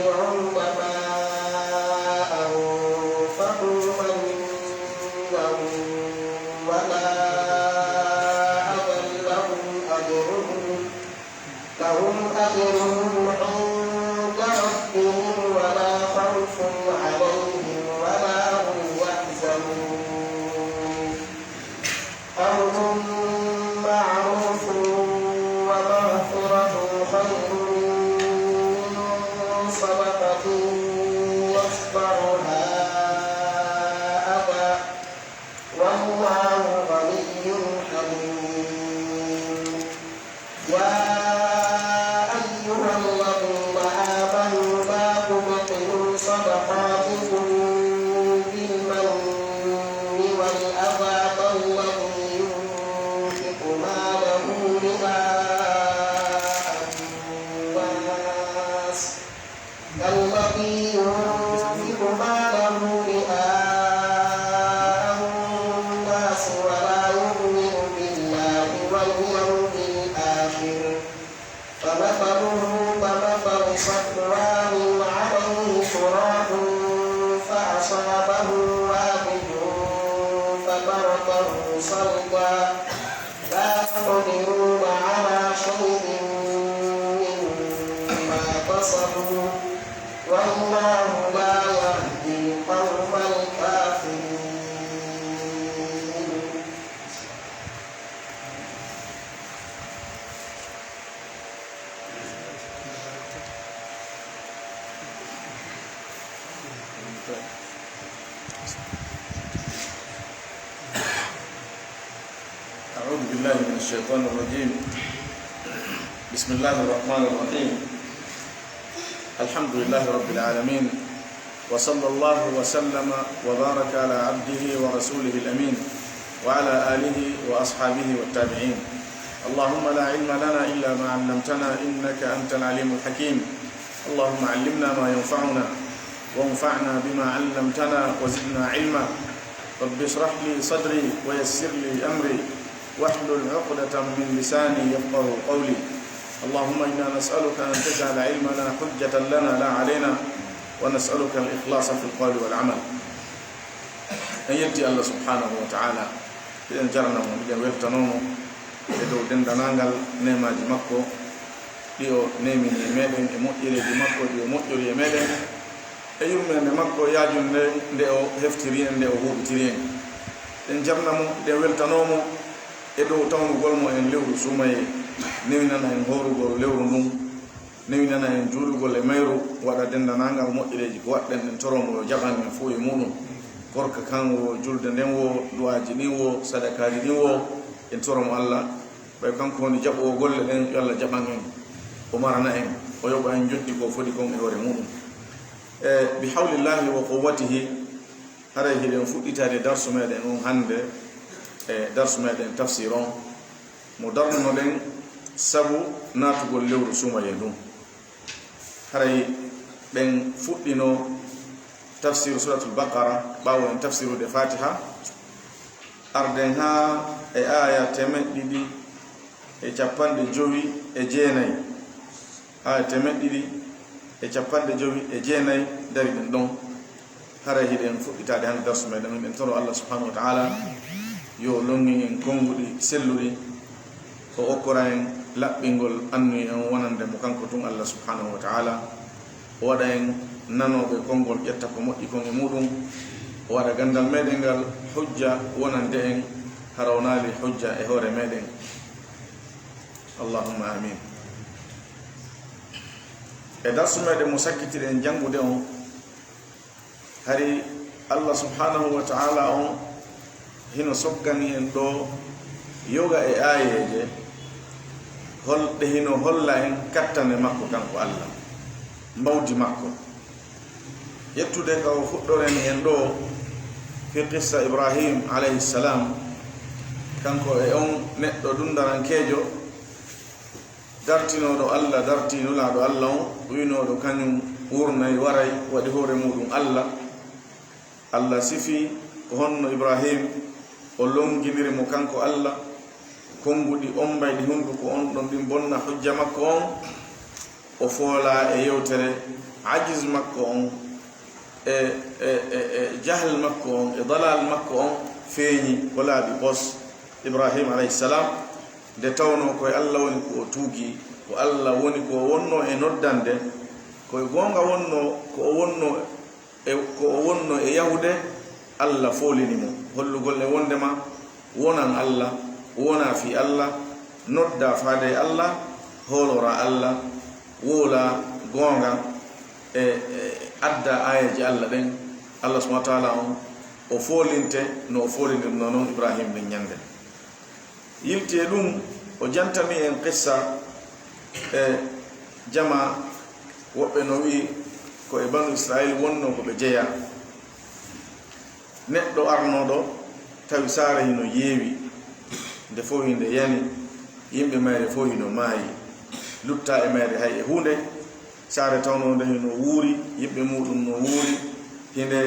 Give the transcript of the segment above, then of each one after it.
ينفعون ما أنفقوا منا ولا أذى لهم أجرهم عند ربهم ولا خوف عليهم ولا هم يحزنون قول معروف ومغفرة خير من صدقة يتبعها أذى والله غني حليم. يا أيها الذين آمنوا لا تبطلوا صدقاتكم بالمن والأذى كالذي ينفق ماله رئاء الناس ولا يؤمن بالله واليوم الآخر فمثله كمثل صفوان عليه تراب فأصابه وابل فتركه صلدا لا يقدرون على شيء مما كسبوا والله لا يهدي القوم الكافرين. أعوذ بالله من الشيطان الرجيم. بسم الله الرحمن الرحيم. الحمد لله رب العالمين وصلى الله وسلم وبارك على عبده ورسوله الأمين وعلى آله وأصحابه والتابعين. اللهم لا علم لنا إلا ما علمتنا إنك أنت العليم الحكيم. اللهم علمنا ما ينفعنا وانفعنا بما علمتنا وزدنا علما. رب اشرح لي صدري ويسر لي أمري واحلل عقدة من لساني يفقه قولي. اللهم إنا نسألك أن تجعل علمنا حجة لنا لا علينا ونسألك الإخلاص في القول والعمل. أن يأتي الله سبحانه وتعالى إذن جرنا من ويفتنونه إذو دندنانغال نيما جمكو إيو نيمي يميلين إمؤيري جمكو إيو مؤيري يميلين إيو من نمكو ياجون ديو هفترين ديو هوبترين إن جرنا من ويفتنونه إذو تونو قولمو إن ليو سومي newinana en horugol lewru ndun newinana en juulugol e mayru waɗa dendanangal moƴƴireji ko waɗɗen en toromo yo jaɓan men fo e muɗum gorka kan wo julde nden wo duwaji ɗin wo sadakaji ɗin wo en toromo Allah ɓay kanko woni jaɓowo golle ɗen yo Allah jaɓan en o marana en o yoɓa en joɗɗi ko foti kon e hoore muɗum bi hawlillahi wa quwwatihi haray hiɗen fuɗɗitade darsu meɗen on hande e darsu meɗen tafsir on mo darnoɗen sabu natugol lewru sumaye ɗum haray ɓen fuɗɗino tafsir suratul baqara ɓawo en tafsirude fatiha arden ha e aya 259 aya 259 dari ɗen ɗon haray hiɗen fuɗɗitade hande darsu meɗen en toro Allah subhanahu wa ta'ala yo longi en konguɗi selluɗi o okkora en laɓɓingol annuyi en wonande mo kanko tun Allah subhanahu wa ta'ala o waɗa en nanoɓe konngol ƴetta ko moƴƴi kon e muɗum o waɗa gandal meɗen ngal hujja wonande en harawnali hujja e hoore meɗen allahumma amin. e darsu meɗen mo sakkitiri en jangude on hari Allah subhanahu wa ta'ala on hino soggani en ɗo yoga e ayeje holɗe hino holla en kattane makko kanko Allah mbawdi makko yettude ka o fuɗɗoren en ɗo fi qissa Ibrahim alayhi salam kanko e on neɗɗo dundarankejo dartinoɗo Allah dartinulaɗo Allah on winoɗo kañum wurnay waray waɗi hoore muɗum Allah sifi ko honno Ibrahim o longiniri mo kanko Allah konguɗi ombayɗi hunduko on ɗon ɗin bonna hujja makko on o foola e yewtere ajiz makko on jahl makko on e dalal makko on feeñi ko laaɓi ɓos ibrahima alayhi salam nde tawno koye allah woni ko o tuugi ko allah woni ko wonno e noddande koye goonga wonno ko o wonno e yahude allah foolini mo hollugol e wondema wonan allah wona fi allah nodda faade allah hoolora allah woola goonga e adda ayaji allah ɗen allah subahana taala on o foolinte no o foolinirno noon ibrahima ɗen ñande yilti e ɗum o jantami en qissa e jama woɓɓe no wi ko e banu israil wonno ko ɓe jeeya neɗɗo arnoɗo tawi saara hino yeewi nde fof hinde yani yimɓe mayre fof hino maayi lutta e mayre hay e hunde saare tawnode hino wuuri yimɓe muɗum no wuuri hinde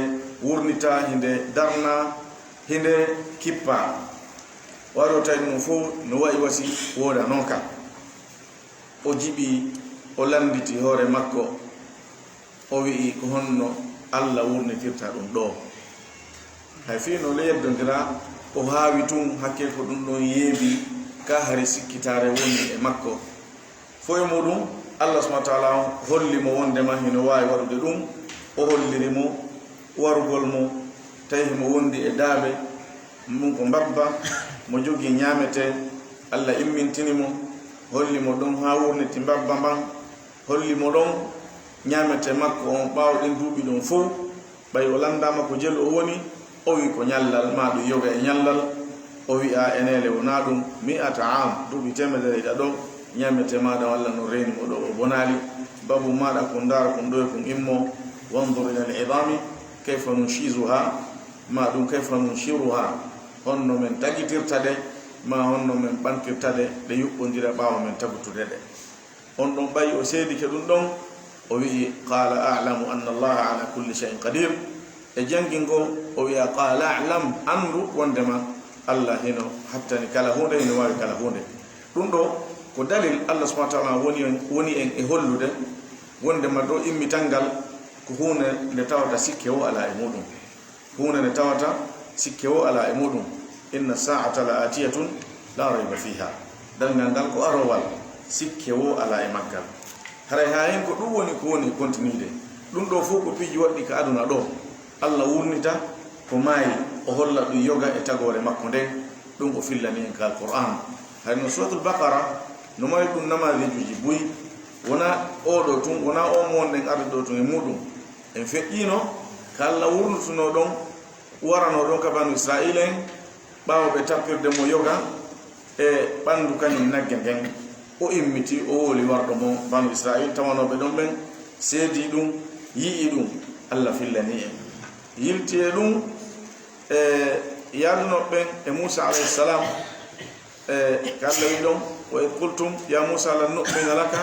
wurnita hinde darna hinde kippa waro tawi ɗum fof no wayi wasi wooda noon kam o jiɓi o landiti hoore makko o wi'i ko honno allah wurnitirta ɗum ɗo hay fi no leyeddondira o haawi tun hakke ko ɗum ɗon yeebi ka hari sikkitare woni e makko fo e muɗum allah subahana taala holli mo wondema hino wawi waɗude ɗum o holliri mo warugol mo tawi mo wondi e daaɓe mum ko mbabba mo jogui ñamete allah immintini mo holli mo ɗon ha wurniti mbabba mban holli mo ɗon ñamete makko on ɓawɗen duuɓi ɗon fof ɓay o landama ko jelu o woni o wi ko ñallal ma ɗum yoga e ñallal o wi'a enele wona ɗum 100 am duuɓi temedere ɗaɗo ñamete maɗa walla no reeni mo ɗo o bonali babu maɗa kon dara kon ɗo e kon immo wandur ila al idami kayfa nunshizuha ma ɗum kayfa nunshiruha honno men tagitirta ɗe ma honno men ɓantirta ɗe ɗe yuɓɓodira ɓawa men tagutude ɗe on ɗon ɓayi o seedi ke ɗum ɗon o wi'i qala a'lamu anna allaha ala kulli shay'in qadir e jangingo o wi'a qala a'lam andu wondema allah hino hattani kala hunde hino wawi kala hunde ɗum ɗo ko dalil allah subahana taala woni en e hollude wondema do immitalngal ko hunde nde tawata sikke o ala e muɗum hunde nde tawata sikke o ala e muɗum inna sa'ata la atiyatun la rayba fiha dalngal ngal ko arowal sikke o ala e maggal haray ha hen ko ɗum woni ko woni continuide ɗum ɗo fof ko piiji waɗɗi ka aduna ɗo allah wurnita ko maayi o holla ɗum yoga e tagore makko nden ɗum o fillani en ka alquran hay no suratul baqara no mari ɗum namadejuji buyi wona oɗo tun wona o mo wonɗen arde ɗo tun e muɗum en feƴƴino ka allah wurnutuno ɗon warano ɗon ka banu israil en ɓawo ɓe tappirde mo yoga e ɓandu kañum nagge nden o immiti o wooli warɗo mo banu israil tawanoɓe ɗon ɓen seedi ɗum yii ɗum allah fillani en yilti e ɗum e yalnoɓɓen e moussa alayhi salam ka allah wi ɗon wa id qultum ya moussa lan nu'mina laka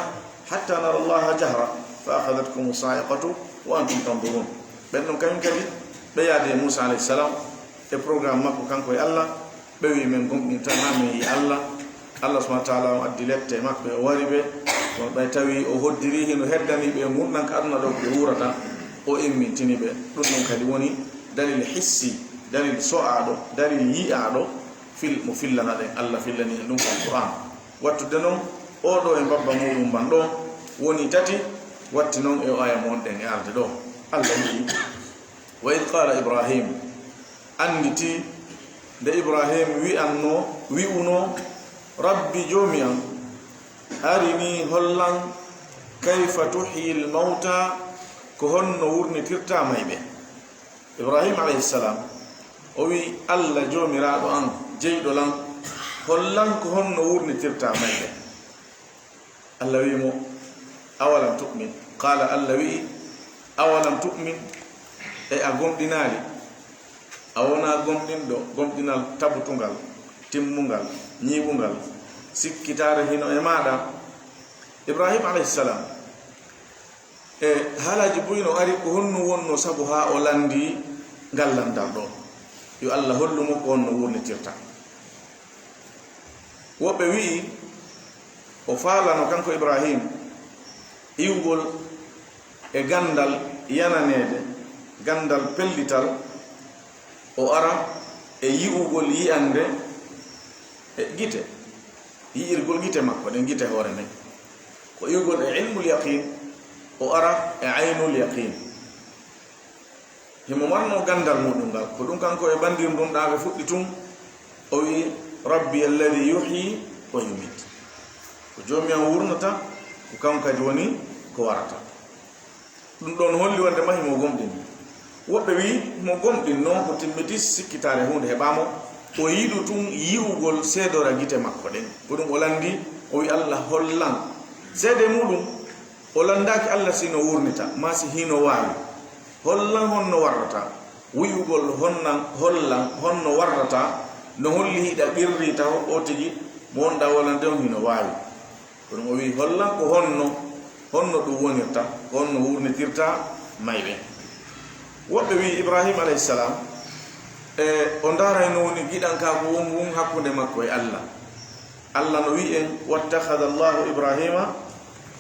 hatta nara allaha jahra fa akhadatkum sa'iqatu wa antum tanzurun ɓen ɗon kañum kadi ɓe yaade e moussa alayhi salam e programme makko kanko e allah ɓe wi men gomɗin tan ha min yi allah subahana taala o addi lette maɓɓe o wari ɓe kono ɓay tawi o hoddiri hino heddani ɓe gurnanka aduna ɗo ɓe wurata o immintini ɓe ɗum ɗon kadi woni dalil hissi dalil so'aɗo dalil yi'aɗo mo fillana ɗen allah fillani en ɗum ko alquran wattude noon oɗo e mbabba muɗum mban ɗo woni tati watti noon e o aya monɗen e arde ɗo allah wi wa id qala ibrahim anditi nde ibrahim wi'uno rabbi joomi am arini hollan kayfa tuhyi l mawta ko honno wurnitirta mayɓe ibrahim alayhi salam o wi allah joomiraɗo an jeyɗo lan hollan ko honno wurnitirta mayɓe allah wimo awalam tu'min qala allah wi awalam tu'min e a gomɗinali a wona gomɗinɗo gomɗinal tabutungal timmungal ñiɓungal sikkitare hino e maɗa ibrahim alayhi salam e haalaji buyno ari ko honno wonno sabu ha o landi ngallandal ɗo yo allah hollumo ko honno wurnitirta woɓɓe wi'i o faalano kanko ibrahim iwgol e gandal yananede gandal pellital o ara e yi'ugol yi'ande e gite yi'irgol gite makko ɗen gite hoore nden ko iwgol e ilmul yaqin o ara e aynul yaqin himo marno gandal muɗum ngal ko ɗum kanko e bandir ɗum ɗaɓe fuɗɗi tun o wi rabbi alladi yuhyi wa yumit ko joomi am wurnata ko kanko kadi woni ko warata ɗum ɗon holli wonde ma himo gomɗin woɓɓe wi mo gomɗin noon ko timmiti sikkitare hunde heɓamo o yiɗu tun yi'ugol seedora gite makko ɗen ko ɗum o landi o wi allah hollan seede muɗum o landaki allah sino wurnita ma si hino waawi hollan honno warrata wi'ugol hollan honno warrata no holli hiɗa ɓirri taw o tigi mo wonɗa wolande on hino waawi ko ɗum o wi hollan ko honno ɗum wonirta ko honno wurnitirta mayɓe woɓɓe wi ibrahima alayhisalam o darayno woni giɗanka ko won hakkude makko e allah allah no wi en wattahada allahu ibrahima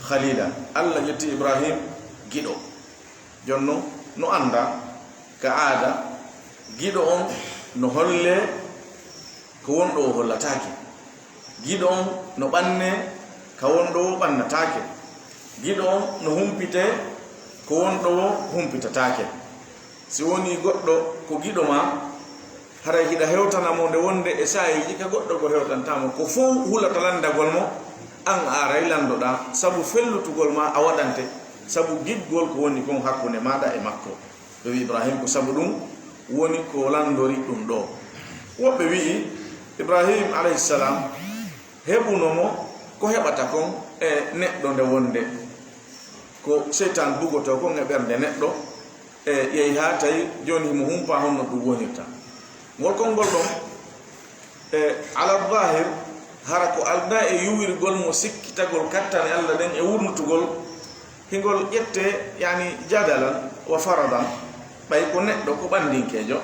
khalila allah ƴetti ibrahim giɗo jonno no anda ka aada giɗo on no holle ko wonɗo o hollatake giɗo on no ɓanne ka wonɗo o ɓannatake giɗo on no humpite ko wonɗo o humpitatake si woni goɗɗo ko giɗo ma haray hiɗa hewtanamo nde wonde e sayiji ka goɗɗo ko hewtantamo ko fof hulata landagol mo an aray landoɗa sabu fellutugol ma a waɗante sabu giggol ko woni kon hakkunde maɗa e makko ɓe wi ibrahim ko sabu ɗum woni ko landori ɗum ɗo woɓɓe wi'i ibrahim alayhisalam heɓunomo ko heɓata kon e neɗɗo nde wonde ko seytan bugoto kon e ɓernde neɗɗo e yehi ha tawi joni himo humpa honno ɗum wonirta ngol konngol ɗon e ala zahir hara ko alda e yuwirgol mo sikkitagol kattane allah ɗen e wurnutugol hingol ƴette yani jadalan wa faradan ɓay ko neɗɗo ko ɓandinkejo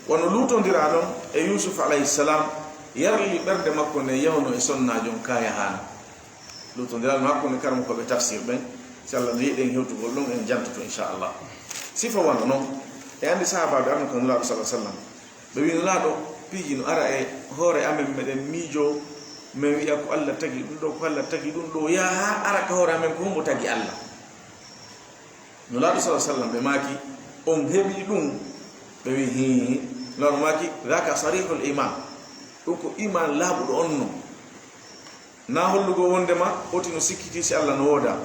wono lutodira ɗon e yusuf alayhisalam yarli ɓerde makko nde yawno e sonnajum kaya hana lutodiral makko nde karmo koɓe tafsir ɓen si allah no yiɗen hewtugol ɗum en jantoto inchallah sifa wona noon e andi sahabaɓe arno ko nulaɗo sa sallam ɓe wi nulaɗo piiji no ara e hoore amen meɗen miijo min wiya ko allah tagi ɗum ɗo ko allah tagi ɗum ɗo ya ha ara ka hoore amen ko hombo tagi allah nulaɗo sa sallam ɓe maaki on heɓi ɗum ɓe wi hi nulaɗo maaki dhaka sarihul iman ɗum ko iman laaɓuɗo on no na hollugo wondema oti no sikkiti si allah no wooda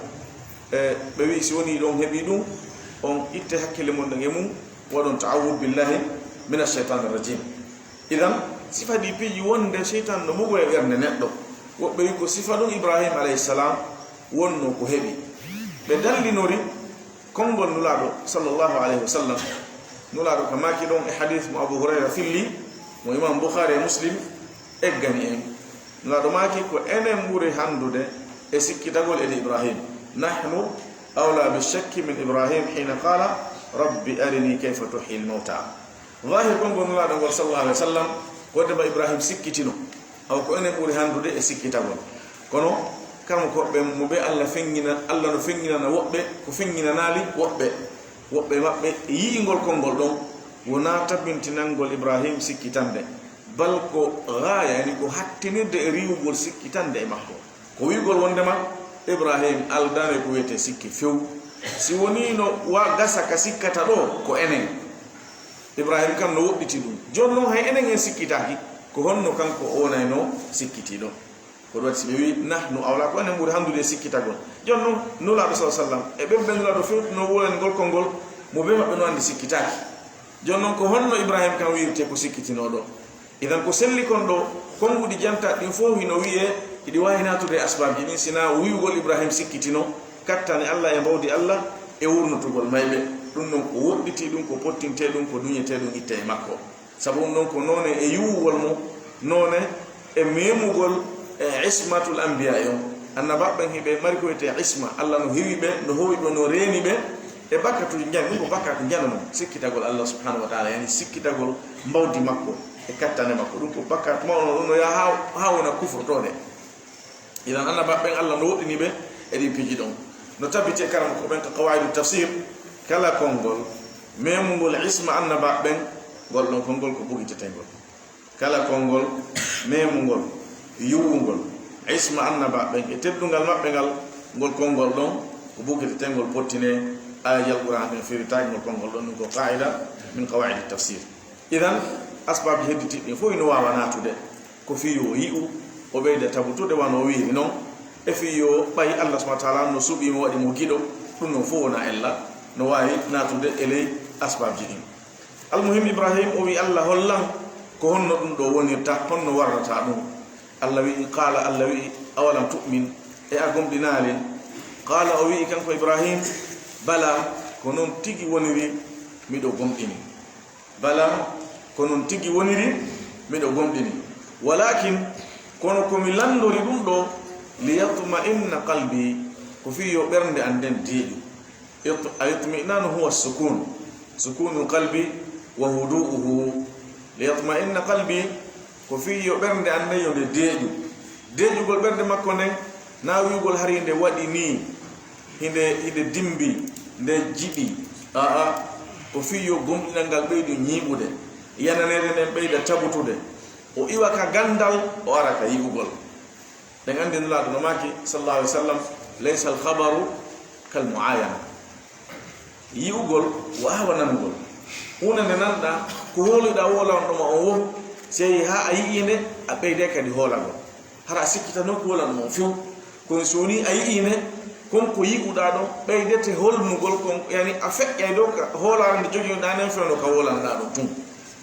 ɓe wi si woni ɗon heɓi ɗum on itte hakkille mon ɗen e mum waɗon ta'awud billahi min ashaitan irrajim idan sifa ɗi piiji wonde cheytan no mugo e ɓernde neɗɗo woɓɓe wi ko sifa ɗum ibrahima alayhisalam wonno ko heɓi ɓe dallinori konngol nulaɗo sallllahu alayhi wa sallam nulaɗo ka maki ɗon e hadith mo abou hurayra filli mo imam boukhari e muslim eggani en nulaɗo maki ko enen ɓuri handude e sikkitagol ede ibrahim nahnu awla bishakki min ibrahim hina qala rabbi arini kayfa tuhyi lmauta zahir konngol nulaɗo ngol sallallahu alayhi wa sallam wondema ibrahim sikkitino aw ko enen ɓuri handude e sikkitagol kono kamo koɓɓe mo ɓe allah fengina allah no fenginana woɓɓe ko fenginanali woɓɓe maɓɓe yi'ingol konngol ɗon wona tabintinangol ibrahim sikkitande bal ko gaya yani ko hattinirde e riwugol sikkitande e makko ko wigol wondema ibrahim aldane ko wiyete sikki few si woni no wa gasa ka sikkata ɗo ko enen ibrahim kam no woɗɗiti ɗum joni noon hay enen en sikkitaki ko honno kanko o wonayno sikkitiɗo ko ɗum waɗi si ɓe wi nahnu awla ko enen ɓuri handude sikkitagol joni noon nulaɗo sa sallam e ɓen ɓe nulaɗo fewtuno wolani ngol konngol mo ɓe maɓɓe no andi sikkitaki joni noon ko honno ibrahim kam wirte ko sikkitinoɗo idan ko selli kon ɗo konnguɗi janta ɗin fof hino wiye iɗi wawi natude asbaji ɗin sina wiwugol ibrahim sikkitino kattane allah e mbawdi allah e wurnutugol mayɓe ɗum ɗon ko woɗɗiti ɗum ko pottinte ɗum ko duñete ɗum itte e makko sabu ɗum ɗon ko none e yiwugol mo none e memugol e ismatul anbiya on annabaɓɓen hiɓe mari ko wiyete isma allah no hewi ɓe no howi ɓe no reeni ɓe e bakkatuji jani ɗum ko bakkatu jana noon sikkitagol allah subhanahu wa taala yani sikkitagol mbawdi makko e kattane makko ɗum ko bakkatu mawno ɗum no ya ha wona kufrotode idan annabaɓɓen allah no woɗɗini ɓe eɗin piiji ɗon no tabite karam ko ben ka qawaid tafsir kala kongol memungol isma annaba ben gol don kongol ko bugi tetengol kala kongol memungol yuwungol isma annaba ben e teddungal mabbe gal gol kongol don ko bugi tetengol pottine ayal qur'an ben firitaaj gol kongol don ko qaida min qawaid tafsir idan asbab hediti e fo ino wawa natude ko fiyo yi'u o beyda tabutude wano wi non e fiyo bay Allah subhanahu wa ta'ala no subi mo wadi mo gido dum no fo na ella no wawi natude ele asbab jidin almuhim ibrahim o wi Allah hollan ko honno dum do wonirta honno warrata dum Allah wi qala Allah wi awalam tu'min e agum dinali qala o wi kanko ibrahim bala ko non tigi woniri mido gomdini bala ko non tigi woniri mido gomdini walakin kono ko mi landori dum do liyatma inna qalbi ko fiyo bernde anden deeju ayatminanu huwa sukun sukunu qalbi wa hudu'uhu liyatma inna qalbi ko fiyo bernde ande yonde deeju gol bernde makko nen na wiugol harinde wadi ni hinde dimbi nde jibi ko fiyo gomdinangal beydu nyibude yananede nen beyda tabutude o iwa ka gandal o ara ka yigugol den andi nula do maki sallallahu alaihi wasallam laysa al khabaru kal muayana yigugol wa hawanangol una nanda ko holuda wola on ma o wo sey ha ayine a beyde kadi holago hara sikkita no ko wola mo fiu ko soni ayine kon ko yiguda do beydete holmugol kon yani a feƴƴay do ka holande jogi danen feno ka wolanda do tum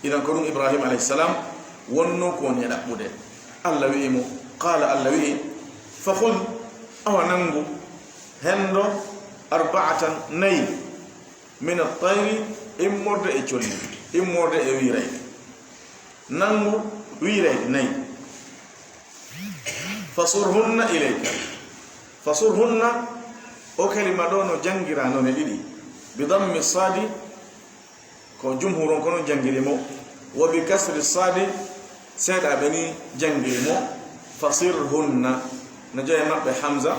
idan ko dum ibrahim alayhi salam wonno ko ne dabbude Allah wi mo qala Allah wi fa khul awanangu hendo arba'atan nay min at-tayr immorde e cholli immorde e wiray nangu wiray nay fasurhunna ilayka fasurhunna o kalima do no jangira no ne didi bi dammi sadi ko jumhuron kono jangirimo wa bi kasri sadi seda bani jangirimo fasirhunna najaya mabbe hamza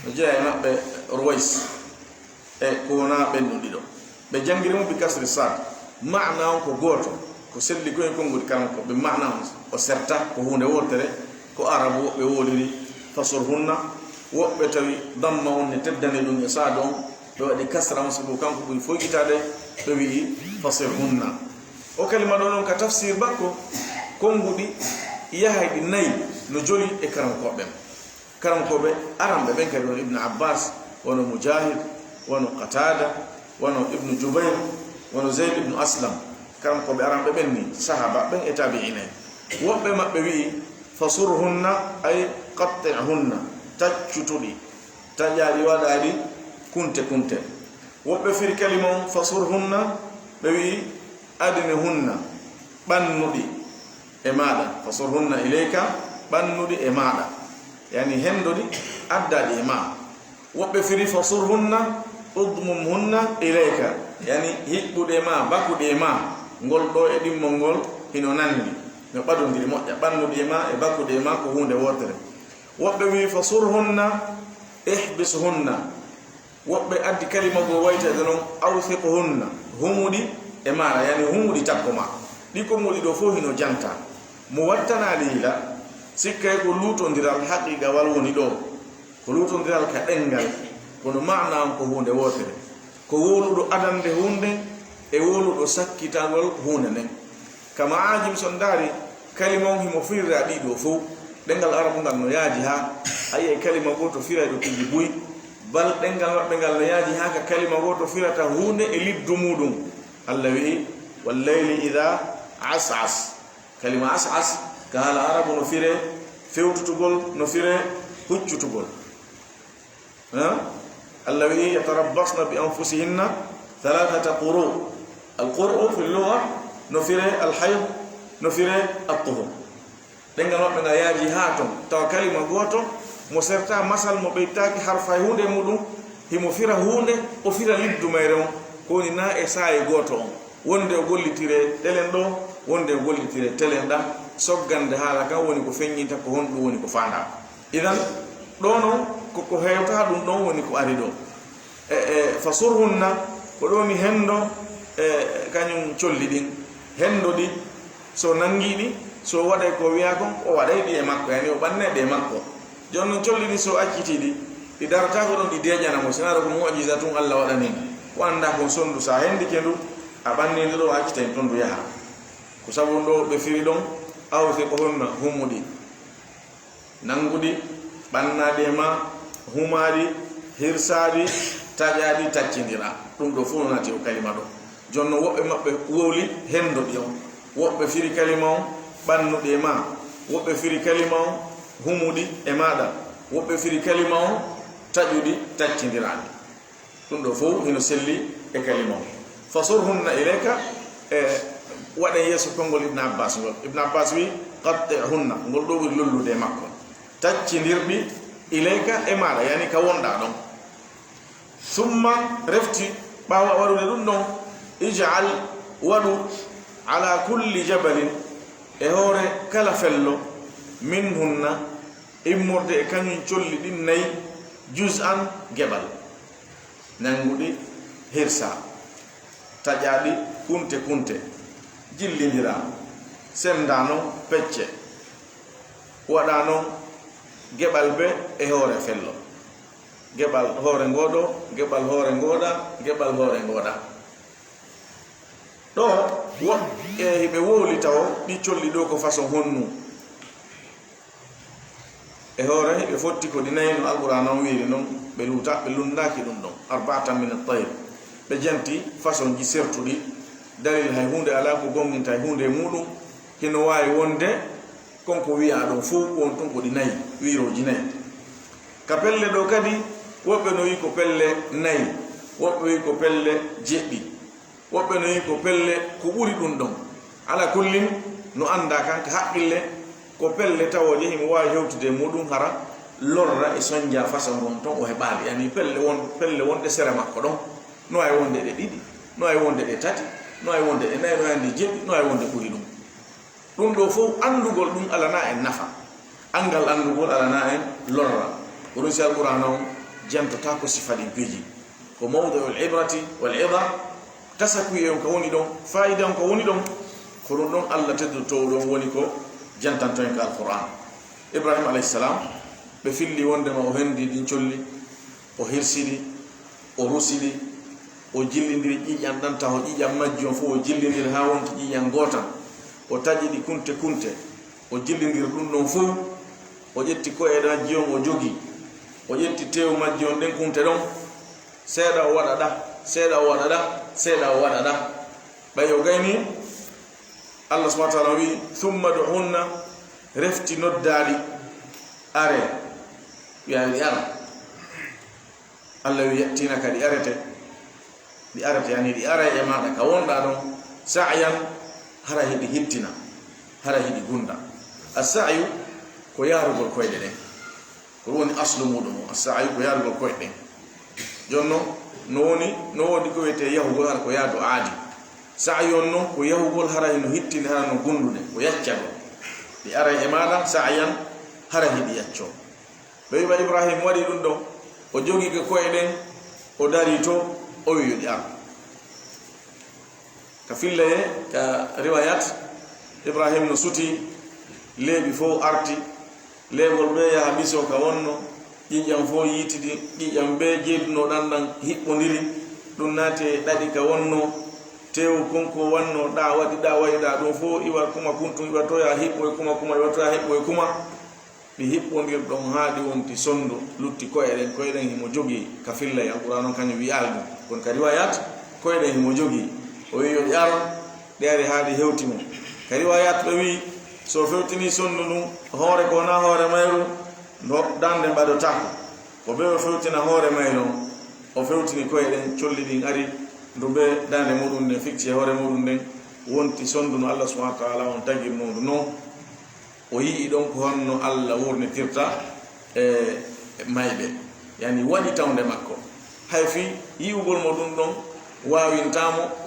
najaya mabbe ruwais e ko na benno dido be jangirimo bi kasri sad maana ko goto ko selli ko ngudi kan ko be maana o serta ko hunde wotere ko arabu be woliri fasurhunna wobbe tawi damma on ne teddane dum e sadon do wadi kasra musubu kanko buri fogitade do wi fasirhunna o kalima do non ka tafsir bakko kongudi yahaydi nay no joli e karam ko be arambe ben kadi ibn abbas wono mujahid wono qatada wono ibn jubayr wono zaid ibn aslam karam ko be arambe ben ni sahaba ben e tabi'ina wobbe mabbe wi fasurhunna ay qat'hunna tajutudi tajari wadadi kunte wobbe fir kalimon fasurhunna be wi adinahunna bannudi e maada fasurhunna ilayka bannudi e maada yani hendodi addadi e ma wobbe firi fasurhunna udmumhunna ilayka yani hibbude ma bakude ma ngol do e dimmol ngol hino nanni no badondiri mojja bannudi e ma e bakude ma ko hunde wotere wobbe wi fasurhunna ihbisuhunna wobbe addi kalima go wayta non awthiquhunna humudi e mara yani humudi takkoma diko mudi do fo hino janta mo wattana lila sikkay ko lutondiral haqiqa wal woni do ko lutondiral ka dengal kono maana ko hunde wotere ko woludo adande hunde e woludo sakkitagol hunde nen kama ajim sondari kalima himo firra di do fo dengal arabu ngal no yaaji ha ay kalima goto fira do tiji buy bal dengal mabbe ngal no yaaji ha ka kalima goto firata hunde e liddu mudum Allah wi wal layli idha as'as kalima as'as kala arabu no fire fewtutugol no fire huccutugol ha Allah wi yatarabbasna bi anfusihinna thalathata quru al-quru fi al-lugha no fire al-hayd no fire at-tuhur dengal mabbe ngal yaaji ha ton taw kalima goto mo serta masal mo beytaki harfa hunde mudum himo fira hunde o fira liddu mayre ko ni na e saay goto on wonde o gollitire telen do wonde o gollitire telen da soggande hala kan woni ko fenyinta ko hondu woni ko fanda idan do no ko hewta ɗum ɗon woni ko ari ɗo fasurhunna ko ɗoni hendo kañum colli ɗin hendo ɗi so nangiɗi so waɗay ko wiya kon o waɗay ɗi e makko yani o ɓanneɗe e makko joni noon colli ɗi so accitiɗi ɗi darata ko ɗon ɗi deƴanamo sinara ko mu'jiza tun Allah waɗani ko anda kon sondu sa hendike ndu a ɓannide ɗo accitani toon ndu yaha ko sabu ɗo ɓe firi ɗon awte ko honna hummuɗi nanguɗi ɓannaɗi e ma humaɗi hirsaɗi taƴaɗi taccindira ɗum ɗo fof nati o kalima ɗo jonno woɓɓe maɓɓe wowli hendoɗi on woɓɓe firi kalima on ɓannuɗi e ma woɓɓe firi kalima on humuɗi e maɗa woɓɓe firi kalima on taƴuɗi taccindiraɗi ɗum ɗo fof hino selli e kalima on fasurhunna ilayka waɗen yeeso konngol ibne abbas ngol ibne abbas wi qattihunna ngol ɗo ɓuri lollude e makko taccindirɗi ilayka e maɗa yani ka wonɗa ɗon summa refti ɓawa waɗude ɗum ɗon ijal waɗu ala kulli jabalin e hoore kala fello min hunna immorde e kañum colli ɗin nayi juz'an geɓal nanguɗi hirsa taƴaɗi kunte kunte jillidira senda noon pecce waɗa noon geɓal be e hoore fello geɓal hoore ngoɗo geɓal hoore ngoɗa geɓal hoore ngoɗa ɗo woɓɓe hiɓe wowli taw ɗi colli ɗo ko façon honnu e hoore hiɓe fotti ko ɗi nayi no alqouran on wiri noon ɓe luta ɓe lundaki ɗum ɗon arba'atan min at-tayr ɓe janti façon ji sertuɗi dalil hay hunde ala ko gonginta e hunde muɗum hino wawi wonde konko wiya ɗon fof on ɗum ko ɗi nayi wiroji nayi ka pelle ɗo kadi woɓɓe no wi ko pelle nayi woɓɓe wi ko pelle jeɗɗi woɓɓe no wi ko pelle ko ɓuri ɗum ɗon ala kullin no anda kanka haqqille ko pelle tawoje himo wawi hewtude muɗum hara lorra e soñdia façon gon ton o heɓali yani pelle wonde sere makko ɗon no wawi wonde ɗe ɗiɗi no wawi wonde ɗe tati no wawi wonde ɗe nayi no wandi jeɗɗi no wawi wonde ɓuri ɗum ɗum ɗo fof andugol ɗum alana en nafa angal andugol alana en lorra ko ɗum si alqouran on jantota ko sifaɗi beji ko mawdiul ibrati wal ida tasakuye on ko woni ɗon fayida on ko woni ɗon ko ɗum ɗon Allah teddoto ɗon woni ko jantanto en ka alqouran ibrahima alayhisalam ɓe filli wondema o hendi ɗin colli o hirsiɗi o rusiɗi o jillidiri ƴiƴan ɗan taw ƴiƴan majji on fof o jillidiri ha wonti ƴiƴan gotan o taƴiɗi kunte kunte o jillidiri ɗum ɗon fof o ƴetti koye majji on o jogi o ƴetti tew majji on ɗen kunte ɗon seeɗa o waɗa ɗa seeɗa o waɗa ɗa seeɗa o waɗa ɗa ɓay o gayni Allah subhanahu wa ta'ala wi thumma duhunna refti noddaɗi are wiyaɗi ara Allah wi yettina ka ɗi arete yani ɗi ara e maɗa ka wonɗa ɗon sa'yan hara hiɗi hittina hara hiɗi gunda as-sa'yu ko yarugol koyɗe ɗen ko woni aslu muɗum o as-sa'yu ko yarugol koyɗe ɗen jonno no wodi ko wiyete yahugol hara ko yaadu aadi sa'yu on noon ko yahugol hara hino hittini hara no gundude ko yaccagol ɗi ara e maɗa sa'yan hara hiɗi yacco ɓe wiɓa ibrahima waɗi ɗum ɗon o jogi ko koye ɗen o dari to o wi yoɗi ar ka fillaye ka riwayat ibrahima no suti leeɓi fof arti leeɓol ɓe yaha biso ka wonno ƴiƴam fof yiitidi ƴiƴam ɓe jeyduno ɗanɗan hiɓɓodiri ɗum naati e ɗaɗi ka wonno tew konko wanno ɗa waɗi ɗa wayiɗa ɗum fof iwa kuma kuntum iwa toya hiɓɓo e kuma kuma iwa toya hiɓɓo e kuma ɗi hiɓɓodir ɗon haaɗi wonti sondu lutti koyeɗen koyeɗen himo jogii ka fillay alqouran on kañum wiyal ɗum kono ka riwayat koyeɗen himo jogii o wi yo ƴar ɗe ari haaɗi hewtimo ka riwayat ɓe wi so fewtini sondu ndun hoore ko na hoore mayru no dande mbaɗotako ko ɓe o fewtina hoore mayru o fewtini koyeɗen colli ɗin ari ndu ɓe dande muɗum nden ficci e hoore muɗum nden wonti sondu no Allah subhanahu wa ta'ala on tagirnodu noon o yii ɗon ko honno Allah wurnitirta e mayɓe yani waɗi tawde makko hay fi yi'ugol mo ɗum ɗon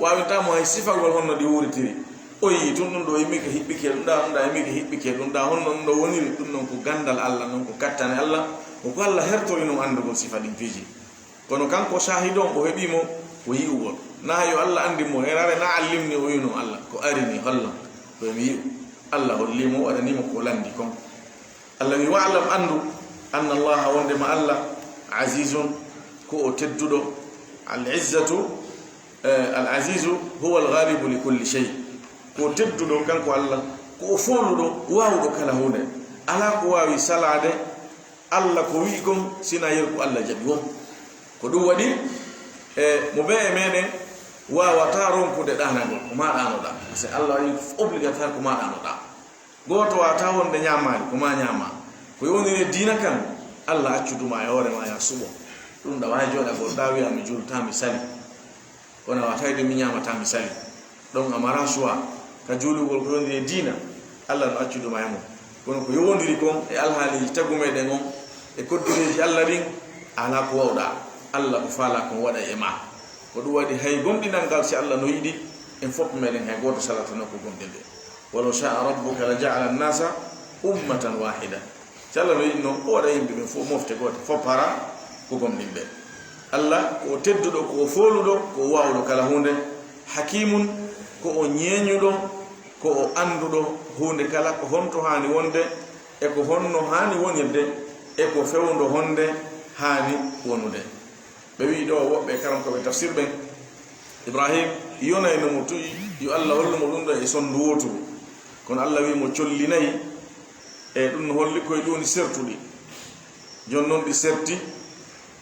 wawintamo hay sifagol honno ɗi wuritiri o yii tun ɗum ɗo yimmi ko hiɓɓike ɗum ɗa yimmi ko hiɓɓike ɗum ɗa honno ɗum ɗo woniri ɗum ɗon ko gandal Allah noon ko kattane Allah o ko Allah herto ino andugol sifa ɗin fiji kono kanko shahidon o heɓimo o yi'ugol na yo Allah andi mo herare na allimni o yino Allah ko arini holla to mi yi'u Allah hollimo waɗanimo ko landi kon Allah wi wa'lam andu anna Allah wondema Allah azizun ko o tedduɗo al-izzatu al-azizu huwa al-ghalibu li kulli shay ko tedduɗo kanko Allah ko o foluɗo wawuɗo kala hunde ala ko wawi salade Allah ko wi kon sina yerko Allah jaɓi won ko ɗum waɗi mo ɓe e meɗen wawata ronkude ɗanagol ko ma ɗanoɗa par ce que Allah waɗi obligatoire ko ma ɗanoɗa goto wata wonde ñamari ko ma ñama ko yonire dina kan Allah accuduma e hoorema ya suɓo ɗum ɗa wawi joɗagol ɗa wiya mi julta mi sali wona watayde mi ñamata mi sali ɗon amara choix ka juulugol ko yondiri dina Allah no accuduma e mum kono ko yowodiri kon e alhaaliji tagu meɗen on e koddireji Allah ɗin ala ko wawɗa Allah ko faala kon waɗa e ma ko ɗum waɗi hay gomɗinal ngal si Allah no yiɗi en fof meɗen hay goto salata nokko gomɗe nde walaw sha'a rabbuka la ja'ala an-nasa ummatan wahida si Allah no yiɗi noon o waɗa yimɓe ɓen fof mofte goto fof para ko gomɗin ɓe Allah ko tedduɗo ko foluɗo ko wawɗo kala hunde hakimun ko o ñeñuɗo ko o anduɗo hunde kala ko honto hani wonde e ko honno hani wonirde e ko fewndo honde hani wonude ɓe wi ɗo woɓɓe karankoɓe tafsir ɓen Ibrahim yonayno mo tuyi yo Allah hollumo ɗum ɗo e sondu woturu kono Allah wi mo collinayi e ɗum no holli koye ɗoni sertuɗi jon noon ɗi serti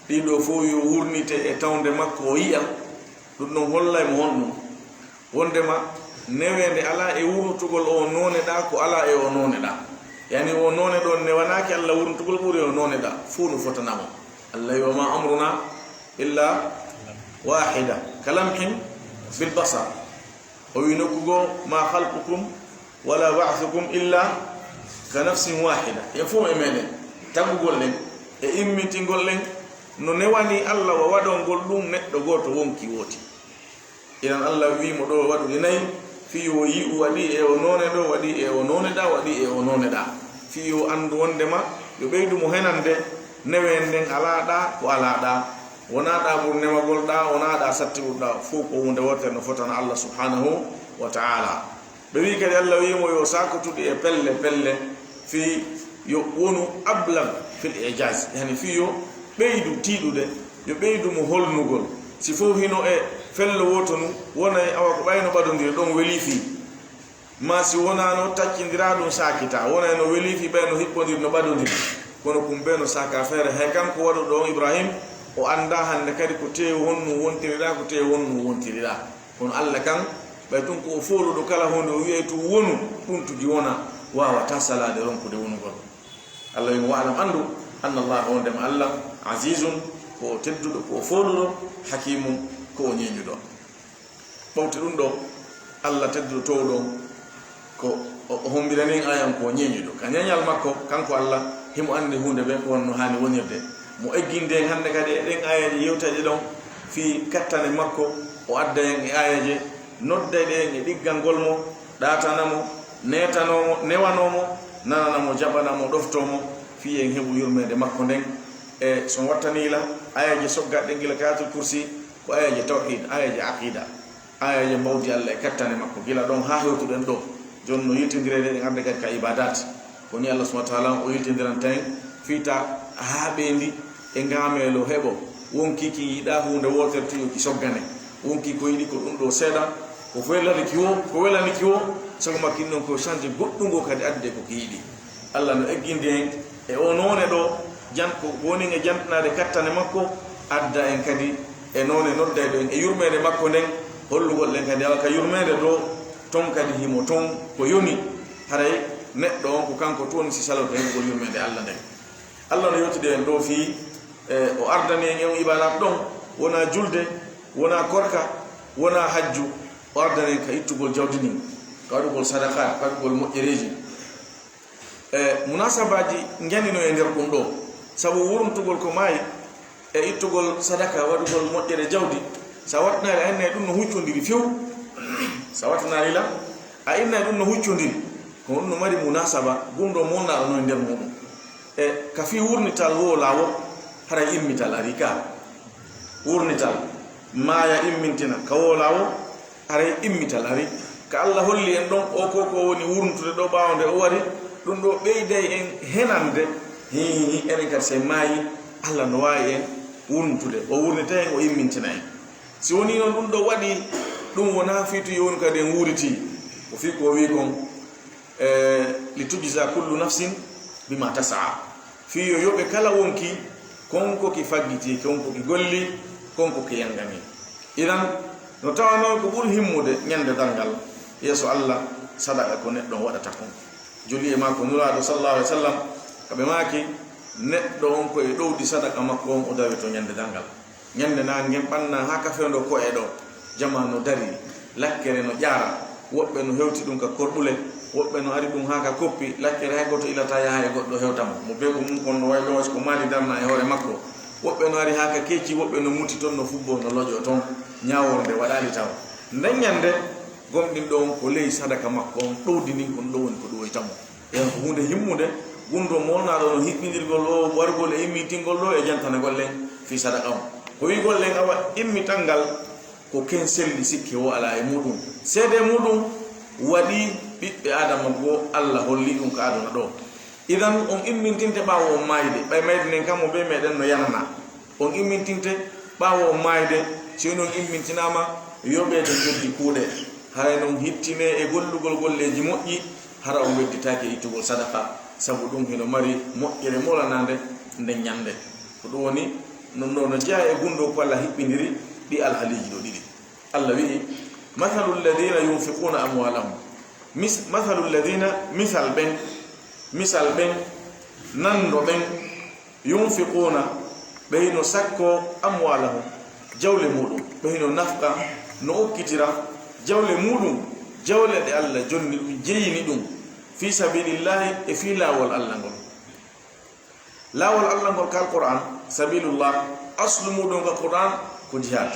ɗiɗo fof yo wurnite e tawde makko o yiya ɗum ɗon hollay mo honɗum wondema newede ala e wurnutugol o none ɗa ko ala e o none ɗa yani o none ɗon newanaki Allah wurnutugol ɓuuri o none ɗa fuu no fotanamo Allah wi wama amruna illa wahida kalamhin bil basar o wi nokkugo ma khalqukum wala ba'thukum illa ka nafsin wahida e fof e meɗen taggugol ɗen e immitingol ɗen no newani Allah wa waɗongol ɗum neɗɗo goto wonki woti inan Allah wimo ɗo waɗude nayi fiyo yi'u waɗi e o none ɗo waɗi e o none ɗa waɗi e o none ɗa fiyo andu wondema yo ɓeydumo henande newen nden ala ɗa ko ala ɗa wona ɗa ɓur newagol ɗa wona ɗa sattiɓurɗa fof ko hunde wotere no fotana Allah subhanahu wa ta'ala ɓe wi kadi Allah wimo yo sakotude e pelle pelle fi yo wonu ablag fil ijaz yani fiyo ɓeydu tiiɗude yo ɓeydumo holnugol si fof hino e fello woto nu wonay awa ko ɓayno ɓadodiri ɗon weeli fi ma si wonano taccindira ɗum sakita wonay no weeli fi ɓayno hiɓɓodiri no ɓadodiri kono kum ɓe no saka feere hay kanko waɗu ɗon Ibrahim o anda hande kadi ko tewi wonnu wontiriɗa ko tewi wonnu wontiriɗa kono Allah kan ɓay tun ko o foluɗo kala hunde o wiyay tu wonu ɓuntuji wona wawata salade ronkude wonugol Allah wimo wa'lam andu anna Allah wondema Allah azizun ko tedduɗo ko foluɗo hakimu ko o ñeñuɗo ɓawti ɗum ɗo Allah tedduɗo towɗo ko o hombiranin ayan ko ñeñuɗo ka ñañal makko kanko Allah himo andi hunde ɓe ko wonno hani wonirde mo egginde hande kadi eɗen ayaji yewtaje ɗon fi kattane makko o adda en e ayaje noddayɗe en e ɗiggal ngol mo ɗatanamo netanomo newanomo nananamo jaɓanamo ɗoftomo fi en heɓu yurmede makko nden e so wattanila ayaje soggatɗe gila kayatul kursi ko ayaje tawhid ayaje aqida ayaje mawdi Allah e kattane makko gila ɗon ha hewtuɗen ɗo joni no yiltidirede en arde kadi ka ibadat koni Allah subhanahu wa ta'ala o yiltidiran tan fiita ha ɓendi e ngamelo heɓo wonki ki yiɗa hunde wotere tuyo ki soggane wonki ko yiɗi ko ɗum ɗo seeɗa ko welani ki wo sago makkin noon ko change goɗɗungo kadi adde ko ki yiɗi Allah no egginde en e o none ɗo ko woni e jantanade kattane makko adda en kadi e none noddayɗo en e yurmede makko nden hollugol ɗen kadi alka yurmede ɗo ton kadi himo ton ko yoni haray neɗɗo on ko kanko toon si saloto heɓugol yurmede Allah nden Allah no yewtude en ɗo fi o ardani en e ibadat ɗon wona julde wona korka wona hajju o ardani en ka ittugol jawdi ndin ka waɗugol sadaka ka waɗugol moƴƴereji munasabaji janino e nder ɗum ɗo sabu wurmtugol ko maayi e ittugol sadaka waɗugol moƴƴere jawdi sa wattanari a innayi ɗum no huccodiri few sa wattanari la a innayi ɗum no huccodiri ko ɗum no mari munasaba gumɗo monnaɗo no e nder muɗum e ka fi wurnital wo lawo hara immital arika wurnital maya immintina ka wo lawo hara immital ari ka Allah holli en don o ko woni wurntude do baawde o wari dum do beyde en henande hi enen ka se mayi Allah no wayi en wurntude o wurnite en o immintina en si woni non dum do wadi dum wona fitu yon ka den wuriti o fi ko wi kon litujza kullu nafsin bima tas'a fi yobe kala wonki konko ki faggiti konko ki golli konko ki yangami idan no tawano ko bur himmude nyande dargal yeso Allah sadaka ko neddo wadata kon joli e mako nuraado sallallahu alaihi wasallam kabe maki neddo on ko e dowdi sadaka makko on o dawe to nyande dargal nyande na ngem banna ha ka fendo ko e do jamano dari lakkere no jaara wobbe no hewti dum ka korbule wobbe no ari dum ha ka koppi lakkere hay goto ilata yaha e goddo hewtamo mo bego mum kon no waylo ko mali darna e hore makko wobbe no ari ha ka kecci wobbe no muti ton no fubbo no lojo ton nyaaworde wadali taw ndanyande gomdin do ko ley sadaka makko on dowdini kon do woni ko do waytamo e ko hunde himmude gundo molna do no hikkindirgol o wargol e immitingol do e jantane gollen fi sadaka on ko wi gollen awa immitangal ko ken selli sikki o ala e mudum sede mudum wadi bibbe adama go Allah holli dum ka aduna do idan on immintinte bawo mayde bay mayde nen kam be meden no yanana on immintinte bawo mayde si non immintinama yobe de joddi kuude hay non hittine e gollugol golleji moƴƴi hara o wedditaake ittugol sadaka sabu dum hino mari moƴƴere molanande nde nyande ko do woni non no jaa e gundo ko Allah hibbindiri di alhaliji do didi Allah wi mathalul ladina yunfiquna amwalahum mathalul ladina misal ben nando ben yunfiquna bayno sakko amwalahum jawle mudum bayno nafqa no okkitira jawle mudum jawle de Allah jonni dum jeyini dum fi sabilillah e fi lawol Allah ngol kal Qur'an sabilullah aslu mudum ka Qur'an ko jihad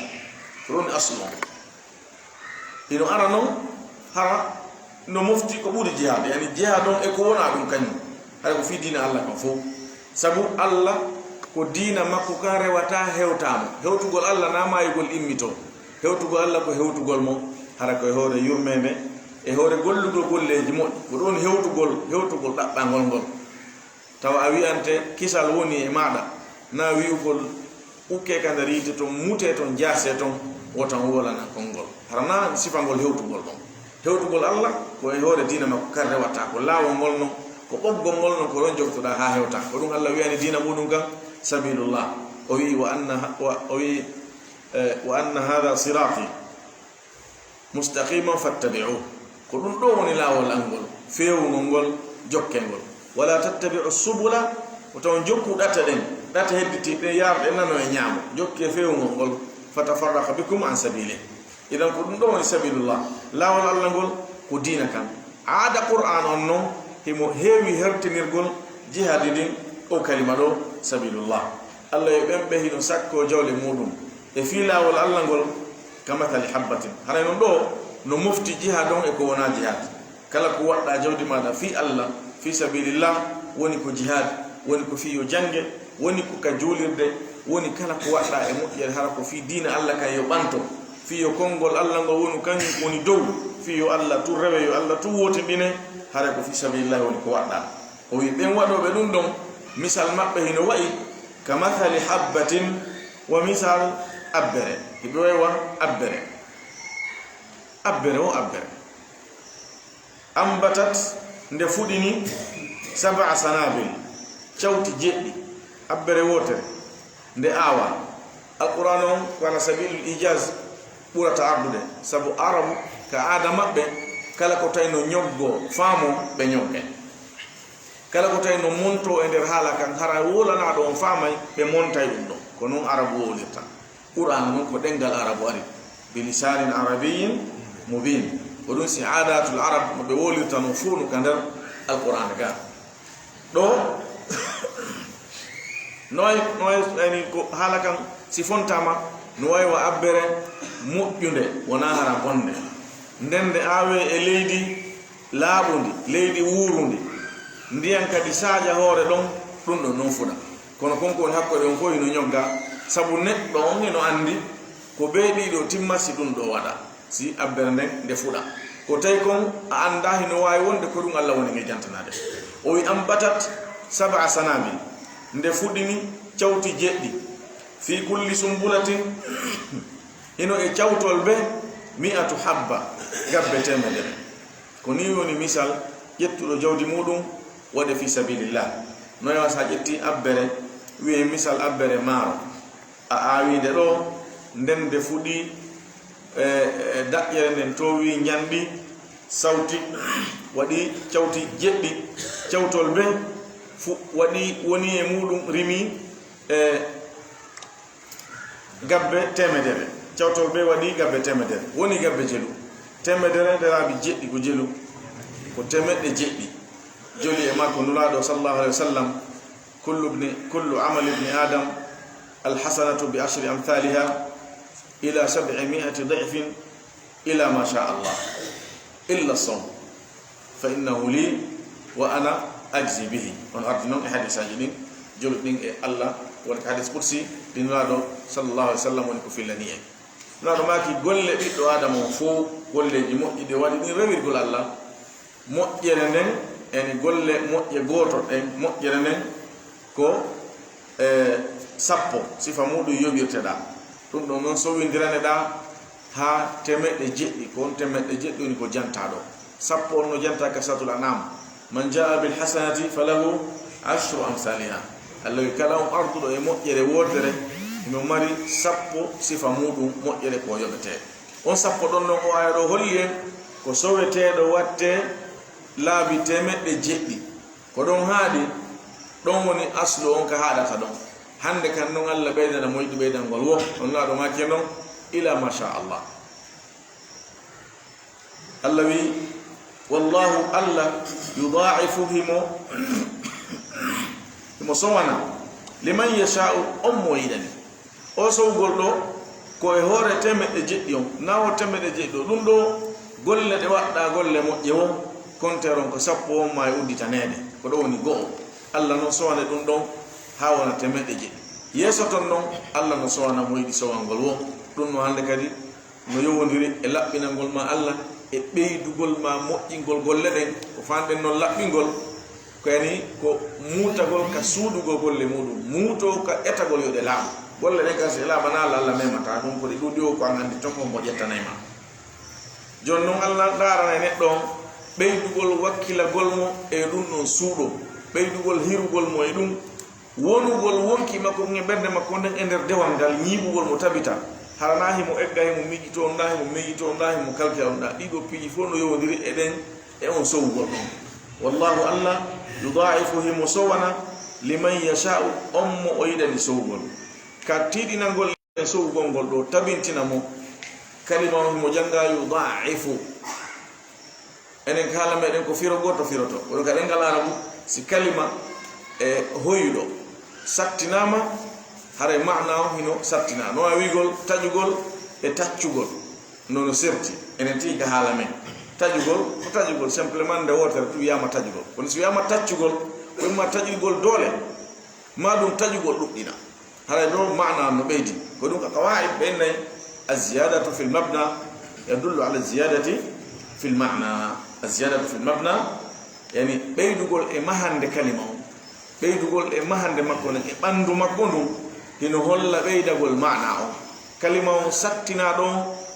ron aslu ino ara non hara no mufti ko buri jihad yani jihad on e ko wona dum kanyu ay ko fi dina Allah kan fo sabu Allah ko dina makko ka rewata hewtugol Allah na mayigol immito hewtugol Allah ko hewtugol mo hara ko hore yurmeme e hore gollugol golleji mo ko don hewtugol dabbangol ngol taw a wi'ante kisal woni e maada na wi'ugol ukke kandarite to mute ton jaase ton wotan wolana kongol harana sifangol hewtugol Allah ko e hore dina makko kan rewata ko lawol ngol non ko boggol ngol non ko ron jogtoda ha hewta ko dum Allah wi'ani dina mudum kan sabilullah o wi wa anna hadha sirati mustaqiman fattabi'u ko dum do woni lawol angol feewugol jokkengol wala tattabi'u subula o taw jokku data hedditi be yarde nano e nyaamo jokke feewugol fatafarraqa bikum an sabili idan ko dum do woni sabilullah lawol Allah ngol ko diina kan aada Qur'an on non himo heewi hertinirgol jihadi din o kalima do sabilullah Allah e bembe hino sakko jawle mudum e fi lawol Allah ngol kamathali habbatin hara non do no mufti jihadon e ko wona jihad kala ko wadda jawdi mada fi Allah fi sabilillah woni ko jihad woni ko fi yo jange woni ko ka julirde woni kala ko wadda e moƴƴere hara ko fi diina Allah kay yo banto fi yo kongol Allah ngol woni kan woni dow fi yo Allah tu rewe yo Allah tu wotindine hara ko fi sabilillah woni ko wadda o wi ben wadobe dum don misal mabbe hino wayi kamathali habbatin wa misal abbere ibe wa abbere ambatat nde fudini sab'a sanabil chawti jeddi abbere wotere nde awa alquran on wala sabilul ijaz burata ardude sabu arabu ka ada mabbe kala ko tayno nyoggo faamo be nyogge kala ko tayno monto e der hala kan hara wolana do on faamay be montay dum do ko non arabu wolirta qur'an non ko dengal arabu ari bilisanin arabiyyin mubin ودون سعادات العرب بيقولوا تنفون كندر القرآن كا دو نوي يعني حالا كان سيفون تاما نوي وأبره مؤمنه ونهار بنده ndende awe e leydi laabundi leydi wurundi ndiyan kadi saaja hoore don ɗum ɗo non fuɗa kono konko woni hakkude on fof ino ñogga sabu neɗɗo on eno anndi ko ɓe ɗiɗo timma si ɗum ɗo waɗa si abbere nden nde fuɗa ko tawi kon a annda hino waawi wonde ko ɗum Allah woni nge jantanade o wi ambatat 7 sanabil nde fuɗini cawti jeɗɗi fi kulli sumbulatin hino e cawtol ɓe 100 habba gabbe temedere ko ni woni misal ƴettuɗo jawdi muɗum waɗe fi sabilillah no yawa sa ƴetti abbere wiye misal abbere maaro a aawide ɗo nden nde fuɗi daƴƴere nden towi ñanɗi sawti waɗi cawti jeɗɗi cawtol ɓe waɗi woni e muɗum rimi gabbe temedere cawtol ɓe waɗi gabbe temedere woni gabbe jelu temedere nde laabi jeɗɗi ko jelu ko temeɗɗe jeɗɗi joli e makko nulaaɗo sallallahu alayhi wa sallam kullu amali ibni adam alhasanatu bi 10 amthaliha ila 700 da'fin ila ma sha Allah illa as-sawm fa innahu li wa ana ajzi bihi on ardi noon e hadisaji ɗin jolu ɗin e Allah woni ko hadis kursi ɗi nulaaɗo sallallahu alayhi wa sallam woni ko fillani en nulaaɗo maki golle ɓiɗɗo adama o fof golleji moƴƴi ɗi waɗi ɗin rewirgol Allah moƴƴere nden ene golle moƴƴe gooto ɗen moƴƴere nden ko sappo sifa muɗum yoɓirteɗa ɗum ɗo noon sowindirane ɗa ha temeɗɗe jeɗɗi ko on temeɗɗe jeɗɗi woni ko jantaɗo sappo on no janta ka satul anam man jaa bil hasanati falahu 10 amsaliha Allah wi kala on arduɗo e moƴƴere wotere ino mari sappo sifa muɗum moƴƴere ko yoɓete on sappo ɗon noon o aya ɗo holli en ko soweteɗo watte laabi temeɗɗe jeɗɗi ko ɗon haaɗi ɗon woni aslu on ka haɗata ɗon hande kan noon Allah ɓeydana moƴƴi ɓeydangol wo on laaɗo make noon ila masha Allah Allah wi wallahu Allah yudaifu himo sowana liman yasha'u on mo yiɗani o sowgol ɗo ko e hoore temeɗɗe jeɗɗi on nawo temeɗɗe jeɗɗi o ɗum ɗo golle ɗe waɗɗa golle moƴƴe wo konteron ko sappo on ma e udditanede ko ɗo woni go'o Allah noon sowane ɗum ɗon ha wona temeɗɗe jeɗɗi yeeso ton noon Allah no sowana mo yiɗi sowangol wo ɗum no hande kadi no yowodiri e laɓɓinalngol ma Allah e ɓeydugol ma moƴƴingol golle ɗen ko fanɗen noon laɓɓingol kani ko muutagol ka suuɗugol golle muɗum muuto ka etagol yo ɗe laaɓa golle ɗen kan so e laaɓanala Allah memata ɗum ko ɗe ɗuɗi o ko an andi ton kon mo ƴettanayma joni noon Allah darana neɗɗo on ɓeydugol wakkilagol mo e ɗum ɗon suuɗo ɓeydugol hirugol mo e ɗum wonugol wonki makko e ɓernde makko nden e nder dewal ngal ñiiɓugol mo tabita harana himo egga himo miƴƴito on ɗa himo meƴƴito on ɗa himo kalkila on ɗa ɗiɗo piiji fof no yowodiri e ɗen e on sowugol ɗon wallahu Allah yudaifu himo sowana liman yasha'u on mo o yiɗani sowugol ka tiiɗinalngol e sowugol ngol ɗo tabintina mo kalima on himo jannga yudaifu enen kaala meɗen ko firo goto firoto kono ka ɗengal arabu si kalima e hoyuɗo sattinama haray maana o hino sattina no a wigol taƴugol e taccugol nono serti enen tii ka haala men taƴugol ko taƴugol simplement nde wotere ɗum wiyama taƴugol kono so wiyama taccugol koyma taƴugol doole ma ɗum taƴugol ɗuɗɗina haray ɗo maana no ɓeydi ko ɗum ka qawaid ɓe nayi aziyadatu fi lmabna yadullu ala ziyadati fi lmana aziyadatu fi lmabna yani ɓeydugol e mahande kalima o ɓeydugol e mahande makko nen e ɓandu makko ndum hino holla ɓeydagol maana o kalima o sattina ɗon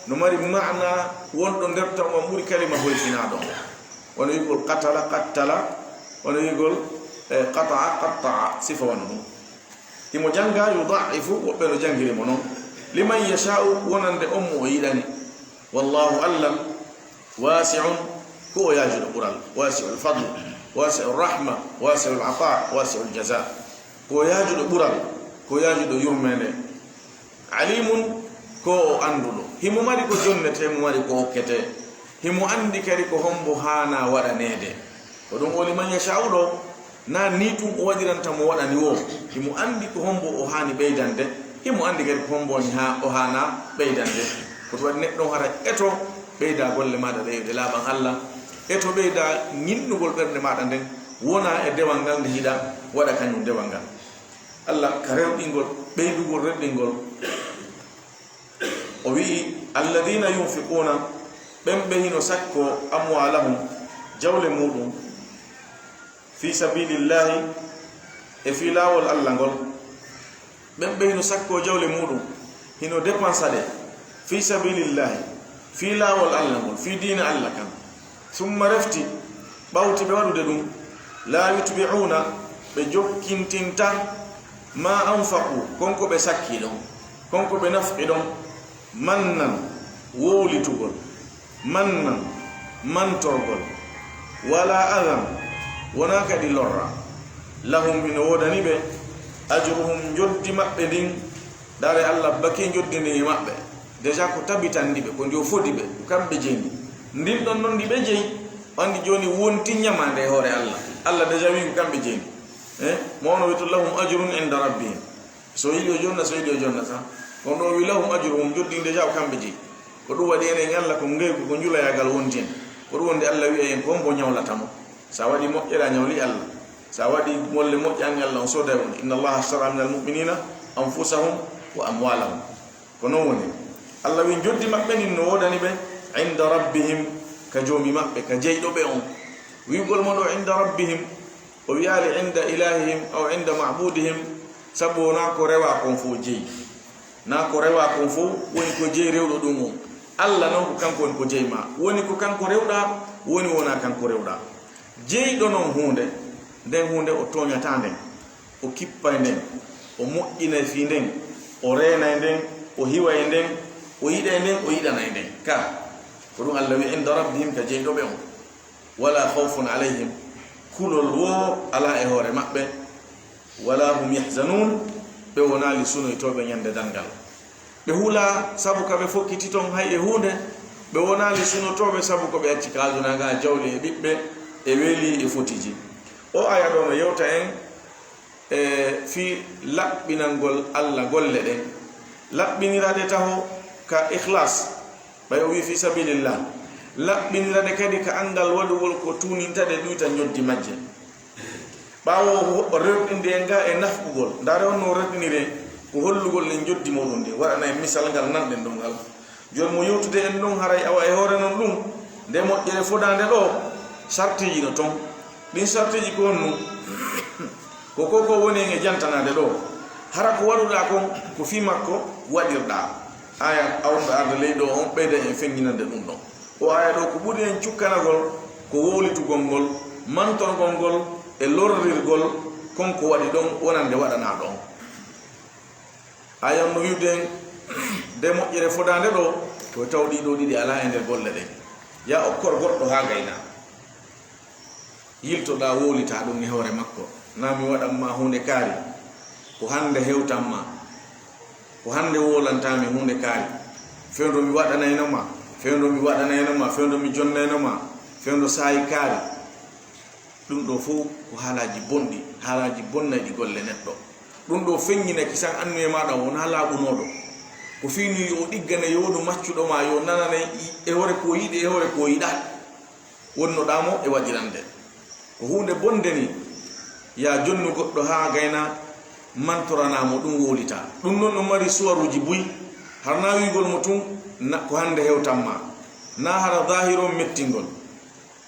no mari maana wonɗo nder tan on ɓuri kalima hoytina ɗon wono wigol qatala qattala wono wigol qata'a qatta'a sifa wona ɗum himo janga yudaifu woɓɓe no jangirimo noon liman yasha'u wonande on mo o yiɗani wallahu Allah wasi'un ko o yaajuɗo ɓural wasi'ul fadl wasi'ul rahma wasi'ul ata wasi'ul jaza ko yaajuɗo ɓural ko yaajuɗo yurmede alimun ko o anduɗo himo mari ko jonnete himo mari ko hokkete himo andi kadi ko hombo hana waɗanede ko ɗum o liman yasha'u ɗo na ni tum o waɗiranta mo waɗani wo himo andi ko hombo o hani ɓeydande himo andi kadi ko hombo o hana ɓeydande ko to waɗi neɗɗo hara eto ɓeyda golle maɗa ɗe laaɓan Allah eto ɓeyda ñinnugol ɓernde maɗa nden wona e dewal ngal nde hiɗa waɗa kañum ndewa ngal allah ka rewɗingol ɓeydugol reɗɗingol o wi'i alladina yunfiquna ɓen ɓe hino sakko amwalahum jawle muɗum fi sabilillahi e fi laawol allah ngol ɓen ɓe hino sakko jawle muɗum hino dépensa ɗe fi sabilillahi fi laawol allah ngol fi diina allah kan summa refti ɓawti ɓe waɗude ɗum la yutbi'una ɓe jokkintinta ma anfaqu konko ɓe sakki ɗon konko ɓe nafqi ɗon mannan wowlitugol mannan mantorgol wala adan wona kadi lorra lahum ino wodani ɓe ajruhum joddi maɓɓe ndin dare allah baki joddini maɓɓe déjà ko tabitandi ɓe ko ndi o fodi ɓe kamɓe jeyni ndin ɗon noon ndi ɓe jeyi andi joni wonti ñamande hoore allah allah déjà wi ko kamɓe jeyni mawno wi to lahum ajrun inda rabbihim so yiɗi o jonna so yiɗi o jonna tan kono ɗo wi lahum ajruhum joddi déjà ko kamɓe jeyi ko ɗum waɗi enen allah ko ngeyku ko julayagal wonti en ko ɗum wonde allah wiya en kon bo ñawlatamo sa waɗi moƴƴeɗa ñawli allah sa waɗi molle moƴƴani allah on soda on inna allaha ashtara min almuminina anfusahum wa amwalahum ko non woni allah wi joddi maɓɓe nin no wodani ɓe inda rabbihim ka joomi maɓɓe ka jeyɗo ɓe on wiigol mo ɗo inda rabbihim o wiyaali inda ilahihim aw inda mabudihim sabu na ko rewa kon fof jeyi na ko rewa kon fof woni ko jeyi rewɗo ɗum on allah noon ko kanko woni ko jeyi ma woni ko kanko rewɗa woni wona kanko rewɗa jeyɗo noon hunde nden hunde o toñata nden o kippa e nden o moƴƴina e fi nden o reena e nden o hiwa e nden o yiɗa e nden o yiɗana e nden ka ko ɗum allah wi inda rabbihim ka jeyɗo ɓe on wala khawfun alayhim kulol wo ala e hoore maɓɓe wala hum yahzanun ɓe wonali sunoytoɓe ñande dangal ɓe hula sabu ka ɓe fokkiti ton hay e hunde ɓe wonali sunotoɓe sabu ko ɓe acci kaldunaga jawli e ɓiɓɓe e weeli e fotiji o aya ɗo no yewta en e fi laɓɓinangol allah golle ɗen laɓɓinirade taho ka ikhlas ɓay o wi fi sabilillah laɓɓinirade kadi ka angal waɗugol ko tunintaɗe ɗuyta ñoddi majje ɓawo rewɗinde en ga e nafɓugol ndare on no rewɗinire ko hollugol en joddi moɗum nde waɗana en misal ngal nanɗen ɗum ngal joni mo yewtude en ɗum haray awa e hoore noon ɗum nde moƴƴere fodande ɗo sartiji no ton ɗin sartiji ko honnu ko koko woni en e jantanade ɗo hara ko waɗuɗa kon ko fi makko waɗirɗa aya awɗo arde leydi o on ɓeyda en feŋñinande ɗum ɗon o aya ɗo ko ɓuri en cukkanagol ko wowlitugol ngol mantorgol ngol e lorrirgol konko waɗi ɗon wonande waɗana ɗon ayan no wiwden nde moƴƴere fodande ɗo ko taw ɗiɗo ɗiɗi ala e nder golle ɗen ya okkor goɗɗo ha gayna yiltoɗa wowlita ɗum e hoore makko na mi waɗanma hunde kaari ko hande hewtanma ko hande wolantami hunde kaari fewdo mi waɗanaynoma fewdo mi waɗanaynoma fewdo mi jonnaynoma fewdo saayi kaari ɗum ɗo fof ko haalaji bonɗi haalaji bonnayɗi golle neɗɗo ɗum ɗo feŋñinaki san annu e maɗa wona laaɓunoɗo ko fini yo ɗiggane yowdu maccuɗoma yo nanane e hoore ko yiɗi e hoore ko yiɗa wonnoɗamo e waɗirande ko hunde bonde ni ya jonnu goɗɗo ha gayna mantoranamo ɗum wolita ɗum noon no mari suwaruji buy harna wigol mo tun ko hande hewtanma na hara zahiron mettingol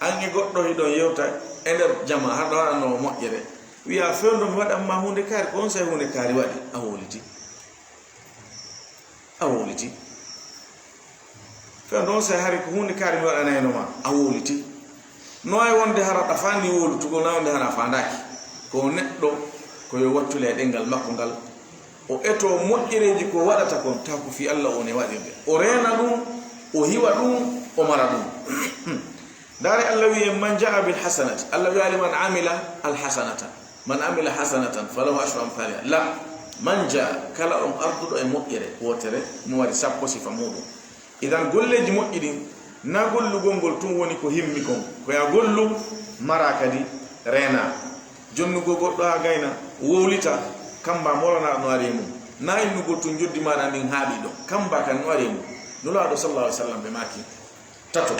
an e goɗɗo hiɗon yewta e nder jama haɗa waɗano moƴƴere wiya fewdo mi waɗanma hunde kaari ko on say hunde kaari waɗi a woliti fewdo on say hari ko hunde kaari mi waɗanaynoma a woliti no ay wonde hara ɗafani wolutugol na wonde hara fandaki ko neɗɗo koyo wattule e ɗengal makko ngal o eto moƴƴereji ko waɗata kon ta ko fi allah on e waɗirde o reena ɗum o hiwa ɗum o mara ɗum dare allah wi en man jaa bil hasanati allah wi man amila al hasanata man amila hasanatan falahu ashru amthaliha la man jaa kala on arduɗo e moƴƴere wotere mo waɗi sappo sifa muɗum idan golleji moƴƴi ɗin na gollugol ngol tun woni ko himmi kon koya gollu mara kadi reena jonnugo goɗɗo ha gayna wowlita kamba molana no ari mum na innugol tun joddi maɗa ndin haaɓi ɗo kamba kan no ari mum nulaaɗo sallallahu alaihi wasallam ɓe maki tato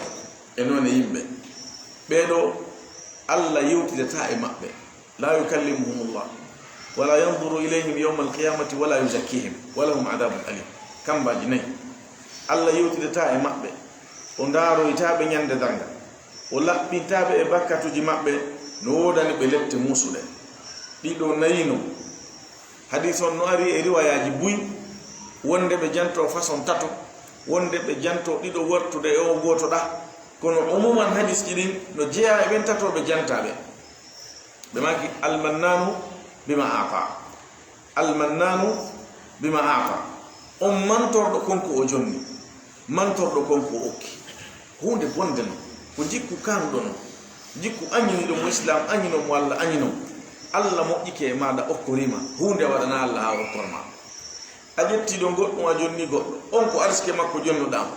e noon e yimɓe ɓeɗo allah yewtidata e maɓɓe la yukallimuhumullah wala yanzuru ilayhim yawma alqiyamati wala yuzakkihim walahum adabun alim. Kambaji nayi Allah yewtidata e maɓɓe, o ndaaroytaɓe ñande danga, o laɓɓintaɓe e bakkatuji maɓɓe no wodani ɓe lette musuɗe. ɗiɗo nayino hadis on no ari e riwayaji buy, wonde ɓe janto façon tato, wonde ɓe janto ɗiɗo wartude e o goto ɗa, kono umuman hadis ji ɗin no jeeya e ɓen tatoɓe jantaɓe. ɓe maki almannanu bima ata, almannanu bima ata, on mantorɗo konko o jonni, mantorɗo konko o okki. hunde bonde no ko jikku kanɗo no, jikku añiniɗo mo islam añino mo Allah añino, Allah moƴƴike e maɗa okkorima hunde waɗana Allah ha okkorma. a ƴettiɗo goɗɗum a jonni goɗɗo, on ko arsuke makko jonnuɗamo,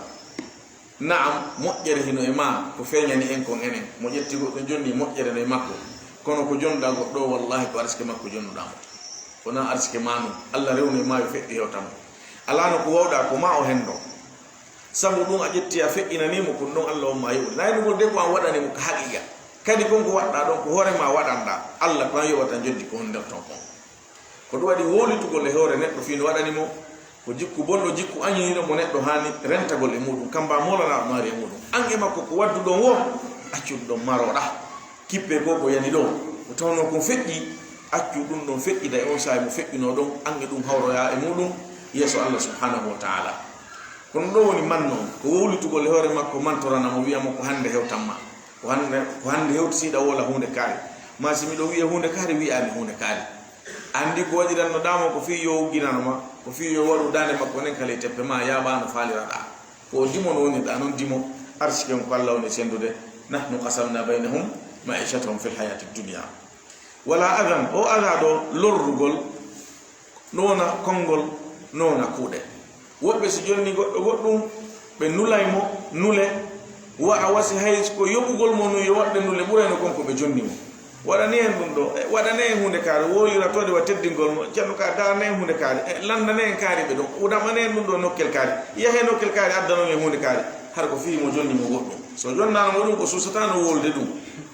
naam moƴƴere hino e ma ko feeñani en kon enen, mo ƴetti goɗɗo jonni moƴƴere no e makko, kono ko jonnuɗa goɗɗo wallahi ko arsuke makko jonnuɗamo, wona arsuke ma no. Allah rewno e ma yo feƴƴi hewtamo, alano ko wawɗa ko ma o hendo, sabu ɗum a ƴetti a feƴƴinanimo kon ɗon Allah on ma yewɗi naynugol de ko an waɗanimo ko haqiqa, kadi konko waɗɗa ɗon ko hoorema waɗanɗa, Allah ko an yowata joddi ko hon nder ton kon. ko ɗum waɗi wolitugol e hoore neɗɗo fino waɗanimo ko jikku bonɗo, jikku añiniɗo mo neɗɗo hani rentagol e muɗum, kamba molana maari e muɗum. an e makko ko waddu ɗon wo accuɗo ɗon maroɗa, kippe ko ko yani ɗo ko tawno kon feƴƴi, accu ɗum ɗon feƴƴida e on sahi mo feƴƴino ɗon, an e ɗum hawroya e muɗum yeeso Allah subhanahu wa ta'ala. kono ɗo woni man noon ko wowlitugol e hoore makko mantoranamo, wiyamo ko hande hewtanma, ko hande hewtitiɗa wola hunde kaari, ma si miɗo wiya hunde kaari wiyami hunde kaari. andi ko waɗiranno ɗamo ko fi yo ugginanoma, ko fi yo waɗu dande makko nen kala e teppe ma yaɓano faliraɗa, ko dimo no woni ɗa noon dimo arsiken ko Allah woni sendude. nahnu qasamna baynahum ma'ishatahum fil hayati dunya wala adan, o ada ɗo lorrugol nona konngol nona kuuɗe. woɓɓe so jonni goɗɗo goɗɗum ɓe nulaymo nule, wa'a wasi hay ko yoɓugol mo no yo waɗde nule ɓurayno konko ɓe jonnimo. waɗani en ɗum ɗo, waɗane en hunde kaari, woyiratode wa teddingol mo, ceerno ka darane en hunde kaari, landane en kaari ɓe ɗon, udamane en ɗum ɗo nokkel kaari, yahe nokkel kaari addanon en hunde kaari, har ko fii mo jonni mo goɗɗum. so jonnanamo ɗum ko susatano wolde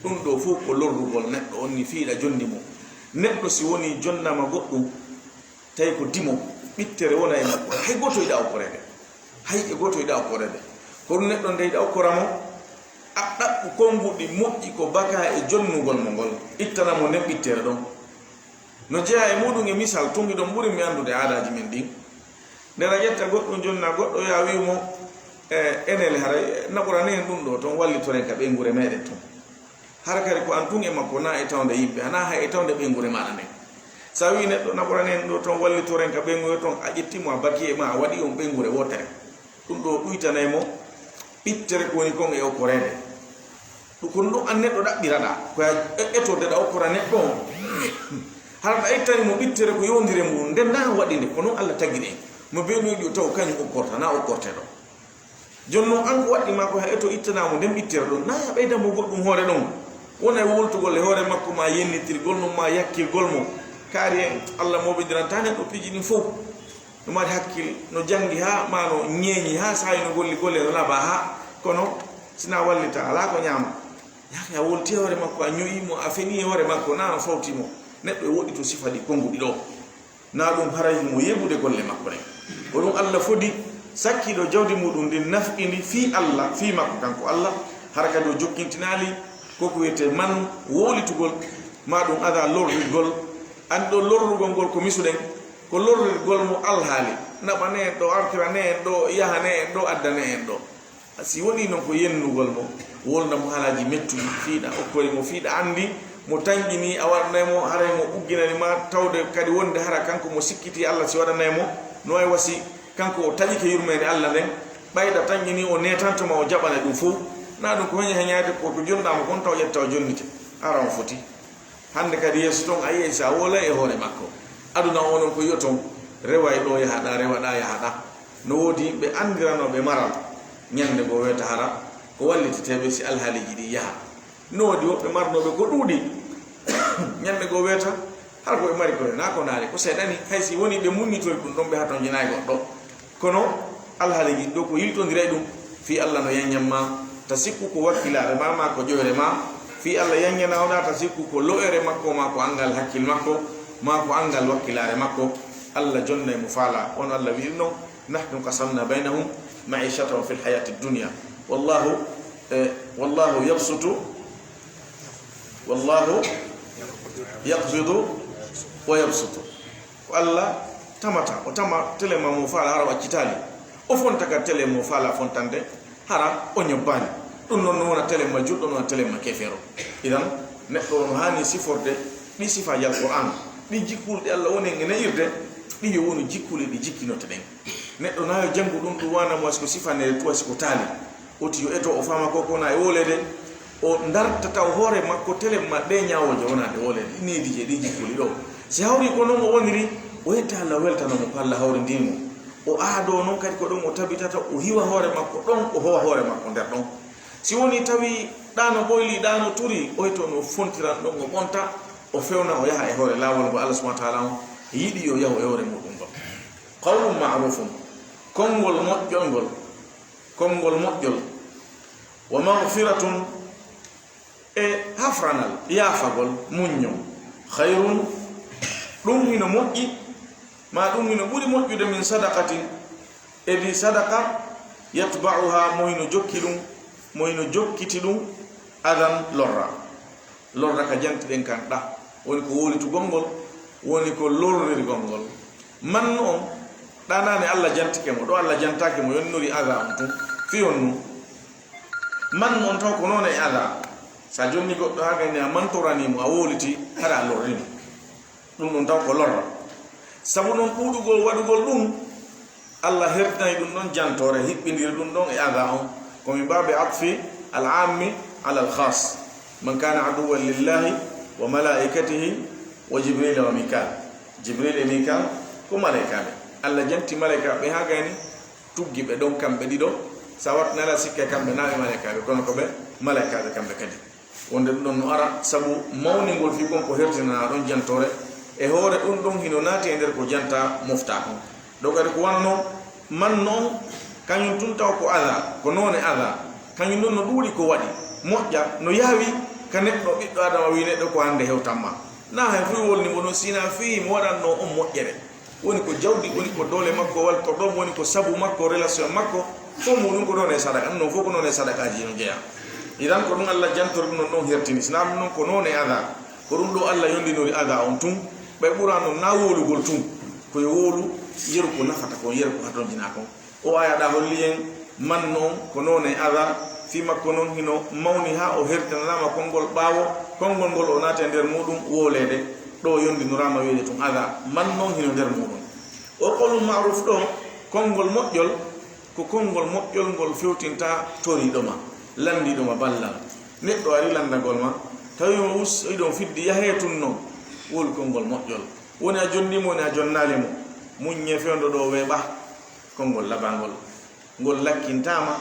ɗum ɗo fof ko lorrugol neɗɗo on ni fiiɗa jonni mo. neɗɗo si woni jonnama goɗɗum tawi ko dimo, ɓittere wona e makko, hay goto yiɗa okkorede, hay e goto yiɗa okkorede. ko ɗum neɗɗo nde yiɗa okkoramo, a ɗaɓɓu konguɗi moƴƴi ko baka e jonnugol mo ngol, ittanamo nden ɓittere ɗon no jeeya e muɗum. e misal tungi ɗon ɓuri mi andude aadaji men ɗin, nden a ƴetta goɗɗum jonna goɗɗo ya wimo enele hara naɓurane en ɗum ɗo toon wallitoren ka ɓeygure meɗen toon, hara kadi ko an tun e makko na e tawde yimɓe, hana ha e tawde ɓeygure maɗa nden. sa wi neɗɗo naɓurane en ɗo toon wallitoren ka ɓeygure toon, a ƴettimo a baki e ma a waɗi on ɓeygure wotere, ɗum ɗo ɗuytanaymo ɓittere ko woni kon e okkorede. ɗum kono ɗum an neɗɗo ɗaɓɓiraɗa koya etodeɗa okkora neɗɗo on, hara ɗa ittani mo ɓittere ko yowdire mum, nden na waɗi nde ko noon Allah tagiri en mo beenoyiɗi o taw kañum okkorta na okkorteɗo. jonnon an ko waɗɗima ko ha eto ittanamo nden ɓittere ɗon, na ya ɓeydamo goɗɗum hoore ɗon, wona e woltugol e hoore makko ma yennitirgol mum ma yakkirgol mo. kaari en Allah moɓidiranta neɗɗo piiji ɗin fof no mari hakkil, no jangi ha ma no ñeeñi ha sayi no golli golle no laɓa ha, kono sina wallita ala ko ñaama, yaka a wolti hoore makko, a ñoyimo, a feni e hoore makko, na no fawtimo. neɗɗo e woɗɗi to sifa ɗi konguɗi ɗo, na ɗum haraymo yeɓude golle makko ɗen. ko ɗum Allah fodi sakkiɗo jawdi muɗum ndin nafƴindi fi Allah, fi makko kanko Allah, hara kadi o jokkintinali koko wiyete man wolitugol ma ɗum ada lorrigol. an ɗo lorrugol ngol ko misuɗen, ko lorrigol mo alhaali, naɓane en ɗo, artirane en ɗo, yahane en ɗo, addane en ɗo. si woni noon ko yennugol mo, wolnamo haalaji mettuɗi, fiiɗa okkori mo, fiiɗa andi mo tanƴini, a waɗanaymo haray mo ɓugginani ma, tawde kadi wonde hara kanko mo sikkiti Allah si waɗanaymo no way wasi kanko o taƴike yurmede Allah nden, ɓayɗa tanƴini o netantoma o jaɓana ɗum fof, na ɗum ko heña heñade ko jonɗamo kon taw ƴetta o jonnite ara o foti. hande kadi yeeso toon a yiyay sa wola e hoore makko, aduna onon ko yiyo toon rewa e ɗo yahaɗa, rewaɗa yahaɗa. no woodi yimɓe andiranoɓe maral, ñande go weta hara ko walliteteɓe si alhaaliji ɗi yaha. no woodi woɓɓe marnoɓe ko ɗuuɗi ñande go weta hara koɓe mari koye na ko naari ko seeɗani, haysi woni ɓe munnitori ɗum ɗon ɓe ha toon jinayi goɗɗo, kono alhaaliji ɗo ko yiltodiray ɗum fi Allah no yañamma, ta sikku ko wakkilaɓe ma ko ƴoyre ma fi Allah yanyana ona ta sikku ko lo'ere makko ma ko angal hakkil makko ma ko angal wakkilare makko Allah jonna mu fala on Allah wi no nahnu qasamna bainahum ma'ishatahum fil hayati dunya wallahu yabsutu wallahu yaqbidu wa yabsutu Allah tamata o tama telema mu fala hara wakitali o fonta ka telema mu fala fontande hara o nyobani dum non wona telema juddo non telema kefero idan neddo no hani siforde ni sifa jal qur'an di jikkulde Allah woni ngene irde di yo woni jikkule di jikkinoto den neddo nayo jangu dum du wana mo asko sifane to asko tali oti yo eto o fama ko ko na e wolede o ndarta taw hore makko telema de nyaawoje wona de wolede ni dije di jikkuli do si hawri ko non o woniri o yetta Allah weltano mo Allah hawri ndimo o aado non kadi ko don o tabitata o hiwa hore makko don o howa hore makko der don si woni tawi dano boyli dano turi o to no fontiran don o bonta o fewna o yaha e hore lawol go Allah subhanahu wa ta'ala yidi yo yaho e hore mudum ba qawlun ma'rufun kongol mojjol wa maghfiratun e hafranal yafagol munyo khairun dum hino moƴƴi ma dum hino buri moƴƴude min sadaqati e di sadaqa yatba'uha moyno jokki dum moyno jokkiti dum adan lorra ka janti den kan da woni ko wolitu gongol woni ko lorrir gongol man non danane Allah jantike mo do Allah jantake mo yonnori aga on tun fi onnu man non taw ko non e ala sa jonni goddo haga ni amantorani mo a woliti hara lorrini dum non taw ko lorra sabu non budugol wadugol dum Allah herdai dum non jantore hibbindir dum don e aga on ko mi babe atfi al-ammi ala al-khas man kana aduwwan lillahi wa malaikatihi wa jibril wa mikal jibril e mikal ko malaika be Allah janti malaika be ha gani tuggi be don kambe dido sawat nala sikke kambe na malaika be kono ko be malaika be kambe kadi wonde don no ara sabu mawni ngol fi kon ko hertina don jantore e hore dum don hino nati e der ko janta mofta ko do gari ko wanno man non kanyum tuntaw ko ala ko none ala kanyum non no duri ko wadi mojja no yawi ka neddo biddo adama wi neddo ko hande hewtamma na hay fu wolni wono sina fi mo wadanno on mojjere woni ko jawdi woni ko dole makko wal to dom woni ko sabu makko relation makko fo mo dum ko don e sadaka non fo ko non e sadaka ji no jeya idan ko dum Allah jantor dum non hertini islam non ko non e ada ko dum do Allah yondinori ada on tun be burano na wolugol tun ko wolu yeru ko nafata ko yeru ko haton dina ko o aya da holliyen man non ko non e ada fi makko non hino mawni ha o hertanama kongol bawo kongol gol o nata der mudum wolede do yondinurama wede tun ada man non hino der mudum o qolul ma'ruf do kongol mojjol ko kongol mojjol gol fewtinta tori doma landi doma balla neddo ari landagol ma tawi mo us idon fiddi yahetun non wol kongol mojjol woni a jondimo woni a jonnale mo munye fewndo do weba kongol labangol gol lakkintama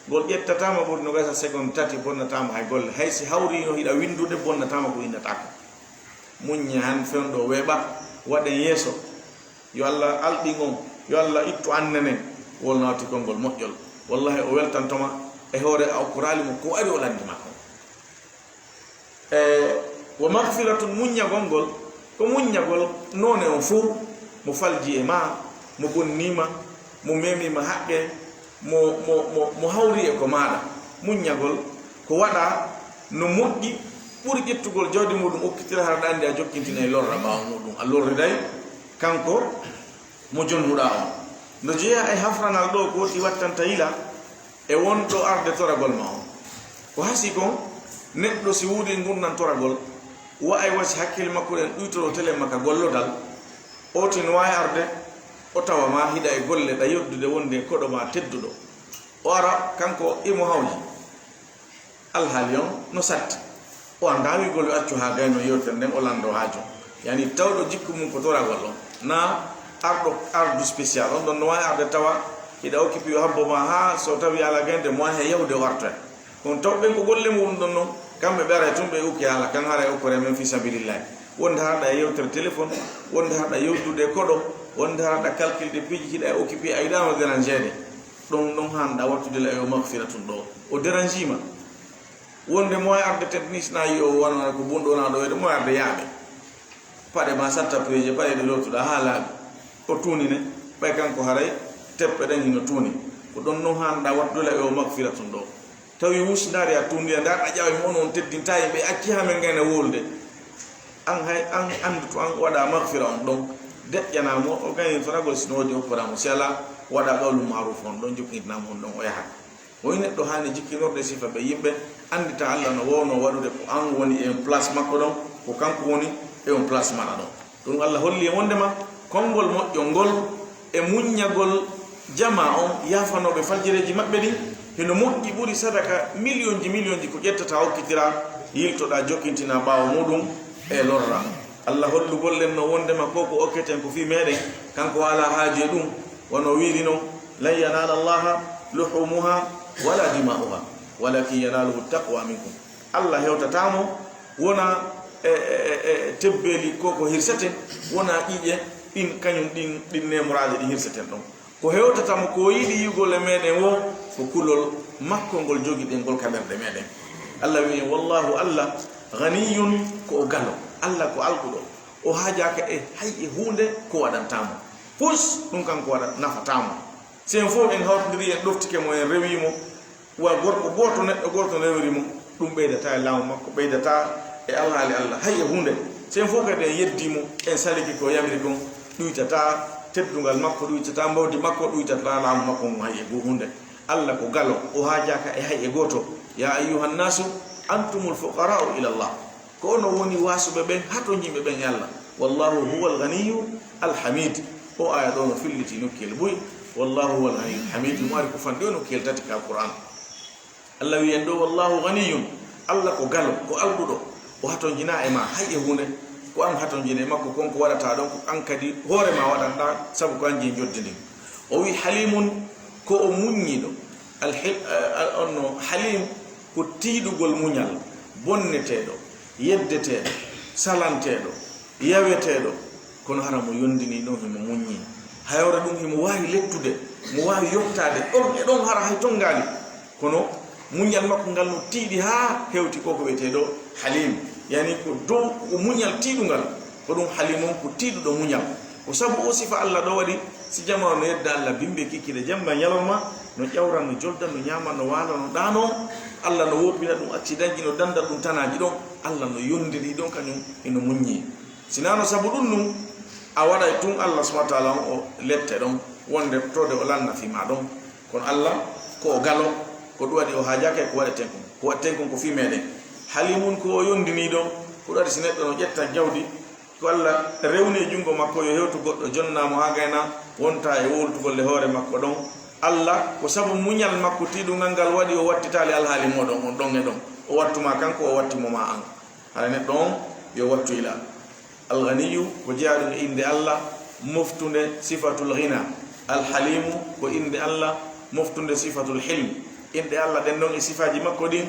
gol jettatama burno gasa second tati bonnatama hay golle haysi hawri no hida windude bonnatama ko innatako munya han fewndo weba waden yeso yo Allah aldi ngon yo Allah ittu annene wolnati kongol mojjol wallahi o weltantoma e hore aw kurali mo ko ari o landi makko wa maghfiratun munya gongol ko munya gol none on fu mo falji e ma mo bonnima mo memi ma habbe mo hawri e ko maada munyagol ko wada no moddi buri jettugol jawdi mudum okkitira har dande a jokkintina e lorra baaw mudum a lorri day kanko mo jonnuda on no jeya e hafranal do ko ti wattanta ila e wonto arde toragol ma on ko hasi kon neddo si wudi ngunnan toragol wa ay wasi hakkil makko en uytoro tele makka gollodal o tin way arde o tawa ma hida e golle da yoddude wonde kodo ma teddudo o ara kanko imo hawli al halion no satti o andawi gol accu ha gayno yoter den o lando hajo yani tawdo jikku mum ko tora gollo na ardu special on don no way arde tawa hida o kipi habbo ma ha so tawi ala gende mo he yewde warta on tawbe ko golle mum don no kambe bere tumbe uki ala kan hare o ko remen fi sabilillah wonda hada yewter telephone wonda hada yewdude kodo wonda hada calcul de piji hida o kipi ayda ma déranger don handa wattude la yo maghfiratun do o dérangima wonde moy arde technicien yo wona ko bondo na do e moy arde yaabe pade ma satta peje pade de lotuda hala o tuni ne bay kanko haray teppe den no tuni ko don no handa waddula e o magfiratun do tawi wusndare a tundi ndar a jaawi mon on teddinta be acci ha men ngene wolde an hay an andu to an wada magfira on donc dejjana mo o gani faragol sinoje opera mo sala wada qawlu ma'ruf on don jukkinna mon don o yaha o neddo hani jikkinorde sifa be yimbe andita Allah no wono wadude ko an woni en place makko don ko kanko woni e on place mana don dum Allah holli wondema kongol modjo ngol e munyagol jama on yafanobe fajireji mabbe di hino moƴƴi ɓuri sadaka million ji ko ƴettata hokkitira yiltoɗa jokkintina ɓawo muɗum e lorra Allah hollugollen no wondema koko okketen ko fi meɗen kanko wala haaji e ɗum wono wiiri non lan yanala allaha luhumuha wala dima'uha walakin yanaluhu taqwa minkum Allah hewtatamo wona tebbeli koko hirseten wona ƴiƴe ɗin kañum ɗin nemuraje ɗi hirseten ɗon ko hewtatamo ko yiɗi yugole meɗen wo ko kulol makko ngol jogi den gol kaberde meden Allah wi wallahu Allah ghaniyun ko galo Allah ko alqudo o haajaka e hayye hunde ko wadantamo pus dum kan ko wada nafatamo sen fo en hawtindiri en doftike mo en rewimo wa gorko goto neddo goto rewrimo dum beydata e law makko beydata e alhaali Allah hayye hunde sen fo kade yeddimo en saliki ko yamri gon duytata teddungal makko duytata mbawdi makko duytata law makko hayye go hunde Allah ko galo o haajaka e hayye goto ya ayyuhan nasu antumul fuqara'u ila Allah ko no woni wasube ben hato nyimbe ben yalla wallahu huwal ghaniyyu alhamid o aya do filliti nokkel buy wallahu huwal ghaniyyu hamid mari ko fande no kel tati ka Qur'an Allah wi endo wallahu ghaniyyun Allah ko galo ko aldudo o hato jina e ma hayye hunde ko an hato jine makko konko wadata don ko an kadi hore ma wadanda sabu ko anji joddini o wi halimun ko o munyido onno halim ko tiidugol munyal bonnetedo yeddetedo salantedo yawetedo kono haramo yondini no himo munyi hayore dum himo wawi lettude mo wawi yottade don e don hara hay tongali kono munyal makko ngal no tiidi ha hewti koko wetedo halim yani ko do ko munyal tiidungal ko dum halimon ko tiidudo munyal ko sabu o sifa Allah do wadi si jama no yedda Allah bimbe kikide jamba nyaloma no ƴawra no jolda no nyama no wala no dano Allah no wopina dum accidanji no danda dum tanaji don Allah no yondiri don kanyum ino munyi sinano sabu dum num a wada tun Allah subhanahu wa ta'ala o lette don wonde tode o lanna fi ma don kon Allah ko galo ko duwadi o haajake ko wadeten ko watten ko fi meden halimun ko yondini don ko wadi sineddo no jetta jawdi ko Allah rewne jungo makko yo hewtu goddo jonnamo ha gayna wonta e woltugol le hore makko don Allah ko sabu munyal makko tidungal ngal wadi o wattitali alhaali modon on don e don o wattuma kanko o wattimo ma an ala ne don yo wattu ila alghaniyu ko jaadu inde Allah muftunde sifatul ghina alhalim ko inde Allah muftunde sifatul hilm inde Allah den don e sifaji makko din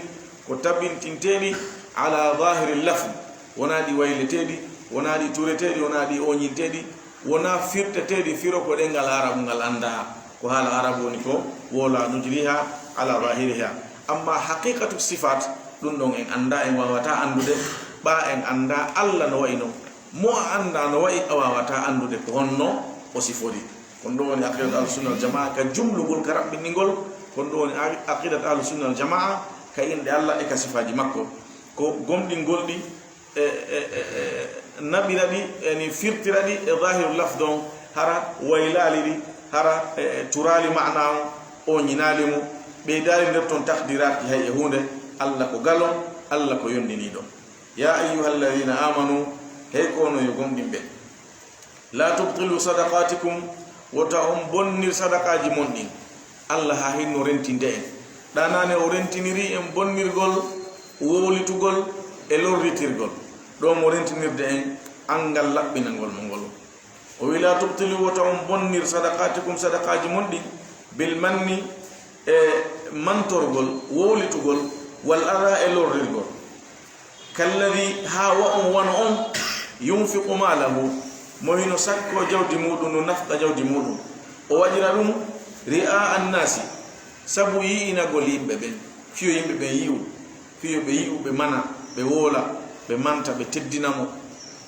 ko tabintinteni ala zahiril lafz wonadi wayletedi wonadi turetedi wonadi onyintedi wona firtetedi firo ko dengal arabu ngal anda ko hala arabu ni ko wola nujriha ala zahiriha amma haqiqatu sifat dun don en anda en wawata andude ba en anda Allah no wayno mo anda no way wawata andude ko honno o sifodi kon do woni aqidat al-sunnah jamaa ka jumlugol karabbiningol kon do woni aqidat al-sunnah jamaa ka inde Allah e ka sifaji makko ko gomdi goldi nabiradi yani firtiradi e zahirul lafdon hara waylali hara turali ma'na o nyinalimu be dali nder ton takdirati hay hunde Allah ko galon Allah ko yondini do ya ayyuhalladhina amanu hay kono yo gomdimbe la tubtilu sadaqatikum wata bonnir sadaqaji mondi Allah ha hinno rentinde en danane o rentiniri en bonnirgol wowlitugol e lorritirgol do mo rentinirde en angal labbinangol mongol o wila tubtilu wata bonnir sadaqatikum sadaqaji mondi bil manni e mantorgol wowlitugol wal ara e lorrirgol kalladhi hawa on yunfiqu malahu mohino sakko jawdi mudum no nafqa jawdi mudum o wajira dum ri'a an-nasi sabu yi ina gol yimbe ben fiyo yimbe ben yiwu fiyo be yi'u be mana be wola be manta be teddinamo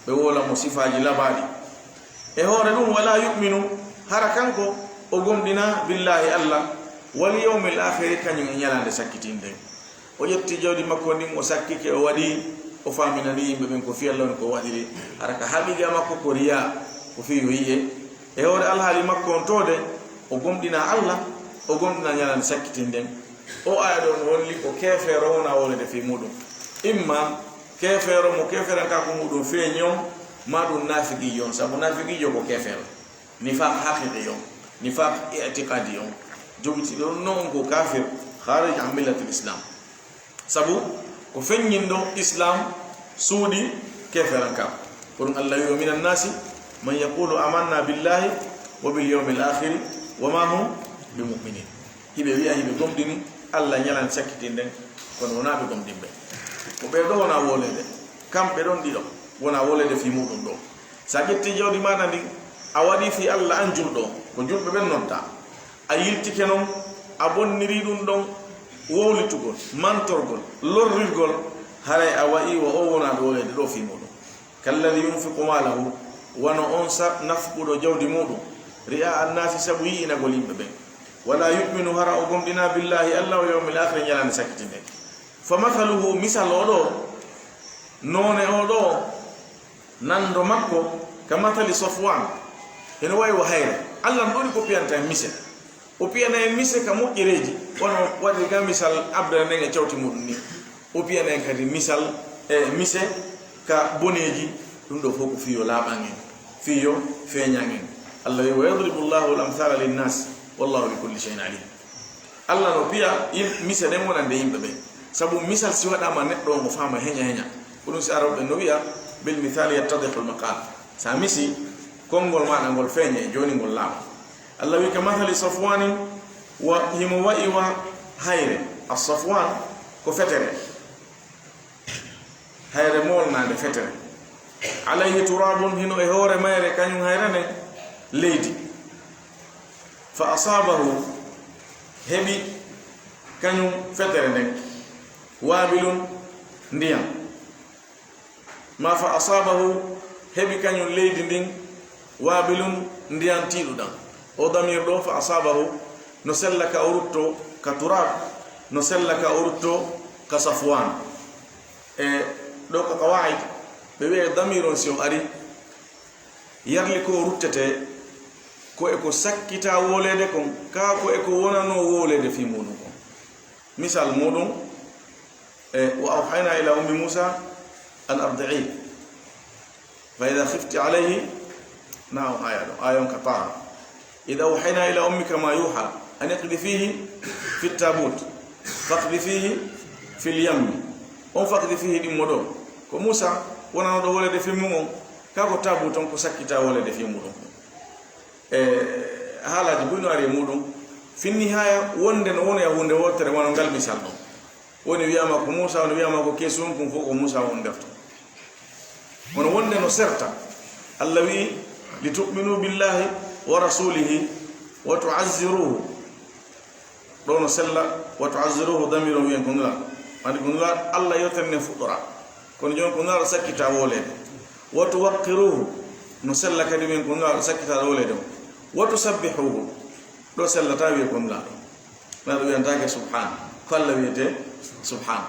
be wola mo sifaji labadi e hore dum wala yu'minu hara kanko o gomdina billahi allah wal yawmil akhir kanyum nyalande sakkitinde o yetti jawdi makko nim o sakkike o wadi o faminani yimbe ben ko fi allah ko wadiri hara ka habiga makko ko riya ko fi wiye e hore alhali makko on tode o gomdina allah o gomdina nyalande sakkitinde o aya don wonni ko kefero wona wolede fi mudum imma kefero mo kefera ka ko mudum fe nyom madun nafigi yon sabu nafigi jo ko kefero nifaq haqiqi yon nifaq i'tiqadi yon jomti don non ko kafir kharij an millati islam sabu ko fenyindo islam sudi keferan ka pour allah yo minan nasi man yaqulu amanna billahi wa bil yawmil akhir wa ma hum bimu'minin hibe wi'a hibe gomdini allah nyalan sakkitinde kono wona be gomdimbe ko be do wona wolede kambe don dido wona wolede fi mudum do sa getti jawdi mana ndi a wadi fi allah an juldo ko julbe ben nonta a yilti kenon a bonniri dum don wowlitugol mantorgol lorrirgol haray a wa'i wa o wona do wolede do fi mudum kalladhi yunfiqu malahu wana onsa nafqudo jawdi mudum ri'a an-nasi sabu ina golimbe ben wala yu'minu hara o gomdina billahi allah wa yawmil akhir nyalande sakkitinde famathaluhu misal odo none odo nando makko kamathali safwan eno way wa hayre allah ndoni ko piyanta mise o piyana en mise ka mojjereji wono wadi ga misal abda nenga cewti mudum ni o piyana en kadi misal mise ka boneji dum do foko fiyo labangen fiyo feñangen allah yadribu Allahu al-amthala lin-nas wallahu bikulli shay'in alim allah no piya mise den wonande yimbe be sabu misal si wada ma neddo mo fama henya kunu si arab no wiya bil mithali yattadhihu al-maqal sa misi kongol ma ngol feñe joni ngol lam allah wi kamathali safwan wa himu wa iwa hayre as-safwan ko fetere hayre mol na de fetere alayhi turabun hino e hore mayre kanyum hayrane leydi fa asabahu hebi kanyum fetere nden wabilun ndiyam ma fa asabahu hebi kanyum leydi ndin wabilun ndiyam tiidudam o damir do fa asabahu no sellaka urutto ka turab no sellaka urutto ka safwan e do ka qawaid be we damiron si o ari yarli ko ruttete ko e ko sakkita wolede kon ka ko e ko wonano wolede fi mudum kon misal mudum wa awhayna ila ummi musa an ardi'i fa idha khifti alayhi na'u ayon qata'a idha awhayna ila ummika ma yuha an iqdi fihi fi at-tabut faqdi fihi fi al-yam faqdi fihi dimodo ko musa wonano do wolede fi mudum ka ko tabuton ko sakkita wolede fi mudum halaji buno ari mudum finni haya wonde no wona ya hunde wotere wono ngal misal no woni wiyama ko musa woni wiyama ko kesun kum fo ko musa won defto wono wonde no serta allah wi litu'minu billahi wa rasulihi wa tu'azziruhu dono sella wa tu'azziruhu damiru wi ko ngala andi ko ngala allah yoterne fudora kono jon ko ngala sakkita wolede wa tuwaqqiruhu no sella kadi wi ko ngala sakkita wolede wa tusabbihuhu do sellata wi ko ngala na do yantake subhan kala wiete subhan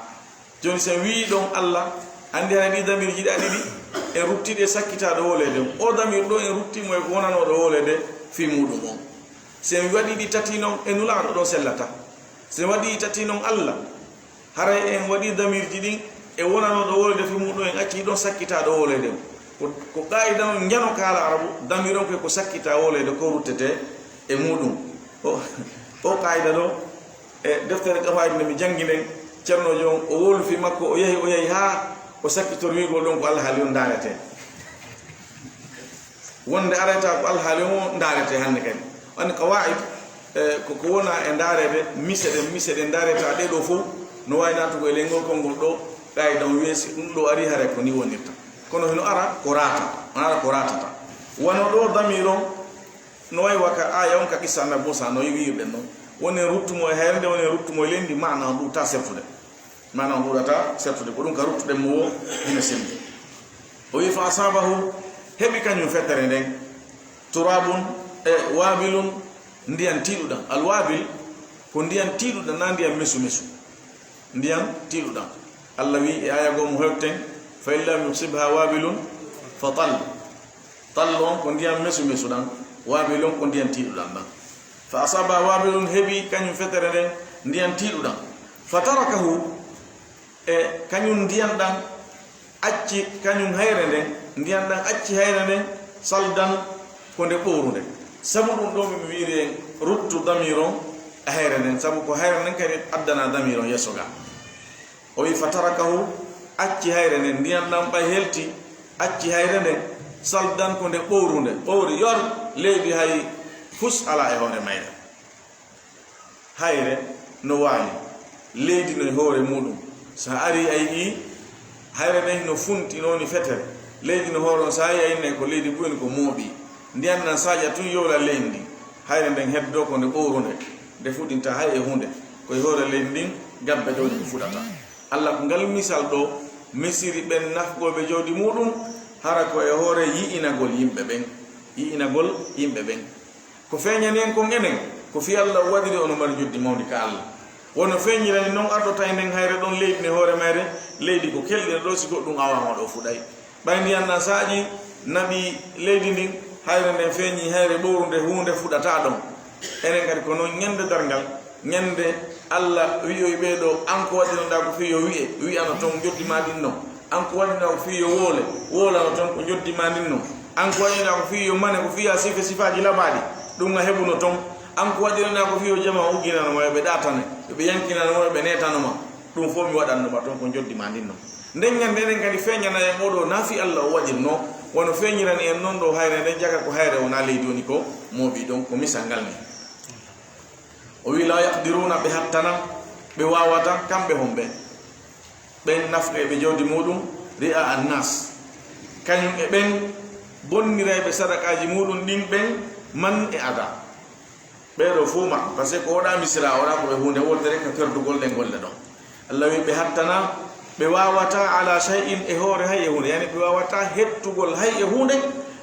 joni sen wi don allah andi hani damir jidi adidi e ruttide sakkita do wolede o damir do en rutti moy ko wonano do wolede fi mudum on sen wadi di tati non en nula do sellata sen wadi tati non allah haray en wadi damir jidi e wonano do wolede fi mudum en acci do sakkita do wolede ko qaida on jano kala arabu damiron ko sakkita wolede ko ruttete e mudum o qaida do e deftere qawaid mi janginen cerno jon o wolu fi makko o yehi ha o sakkitor wi go don ko Allah hali on dalete wonde arata ko Allah hali on dalete hande kan on qawaid ko wona e darede misede dareta de do fu no wayna to go lengol kongol do qaida o wesi dum do ari hare ko ni wonirta kono hino ara ko rata wono do damiro no way waka aya on ka kissa na bosa no yiwi ben no woni ruttumo hernde woni ruttumo lendi maana du ta sefude mana ngurata sertude ko dum ka ruttude mo ina sembe o wi fa asabahu hebi kanyum fetere nden turabun wabilun ndiyan tidudan alwabil ko ndiyan tidudan na ndiyan mesu ndiyan tidudan Allah wi aya go mo hewten fa illa yusibha wabilun fatal talon ko ndiyan mesu dan wabilun ko ndiyan tidudan dan fa asaba wabilun hebi kanyum fetere nden ndiyan tidudan fatarakahu kanyum ndiyan dan acci kanyum hayre nden ndiyan dan acci hayre nden saldan ko de ɓowrude sabu ɗum ɗo mi wiiri ruttu damiron hayre nden sabu ko hayre nden kadi addana damiron yesso ga o wi fatarakahu acci hayre nden ndiyan ɗan ɓay helti acci hayre nden saldan ko nde ɓowrude ɓowri yor leydi hay fus ala e hoore mayre hayre no waali leydi no hoore muɗum so ari ay ɗi hayre nden no funti noni fetere leydi no hoore so ari ayne ko leydi ɓuyni ko mooɓi ndiyan nan saja tun yola leydi hayre nden heddo ko nde ɓowrude nde fuɗinta hay e hunde koye hoore leydi ndin gabbe jawdi ko fuɗata Allah ko ngal misal ɗo misiri ɓen nafgoɓe jawdi muɗum hara ko e hoore yi'inagol yimɓe ɓen ko feeñani en kon enen ko fi Allah waɗiri ono mari joddi mawdi ka Allah wono feeñirani noon ardota e nden hayre ɗon leydi ne hoore mayre leydi ko kelɗine ɗo si goɗɗum awama ɗo fuɗay ɓay ndiyan nan saji naɓi leydi ndin hayre nden feeñi hayre ɓowrude hunde fuɗata ɗon enen kadi ko noon ñande dargal ñande Allah wi'oy ɓeeɗo an ko waɗinoɗa ko fi yo wi'ano toon joddima ɗin non an ko waɗinoɗa ko fi yo woolano toon ko joddima ɗin non an ko waɗinoɗa ko fi yo mane ko fiya sifaji labaɗi ɗum a heɓuno toon an ko waɗinoɗa ko fi yo jama ugginanoma yoɓe ɗatane yoɓe yankinanoma yoɓe netanoma ɗum fof mi waɗannoma toon ko joddima ɗin non nden ñande enen kadi feeñana en oɗo naafi Allah o waɗirno wono feeñirani en noon ɗo hayre nden jaga ko hayre wona leydi woni ko mooɓi ɗon ko misal ngal ni o wi la yaqdiruna ɓe hattana ɓe wawata kamɓe homɓe ɓen nafɓe ɓe jawdi muɗum ri'a annas kañum e ɓen bonnirayɓe sadakaji muɗum ɗin ɓen man e ada ɓeɗo fuu ma par ce que ko oɗa misira oɗa koɓe hunde woldere ka perdugol ɗe golle ɗon Allah wi ɓe hattana ɓe wawata ala shay'in e hoore hay e hunde yani ɓe wawata hettugol hay e hunde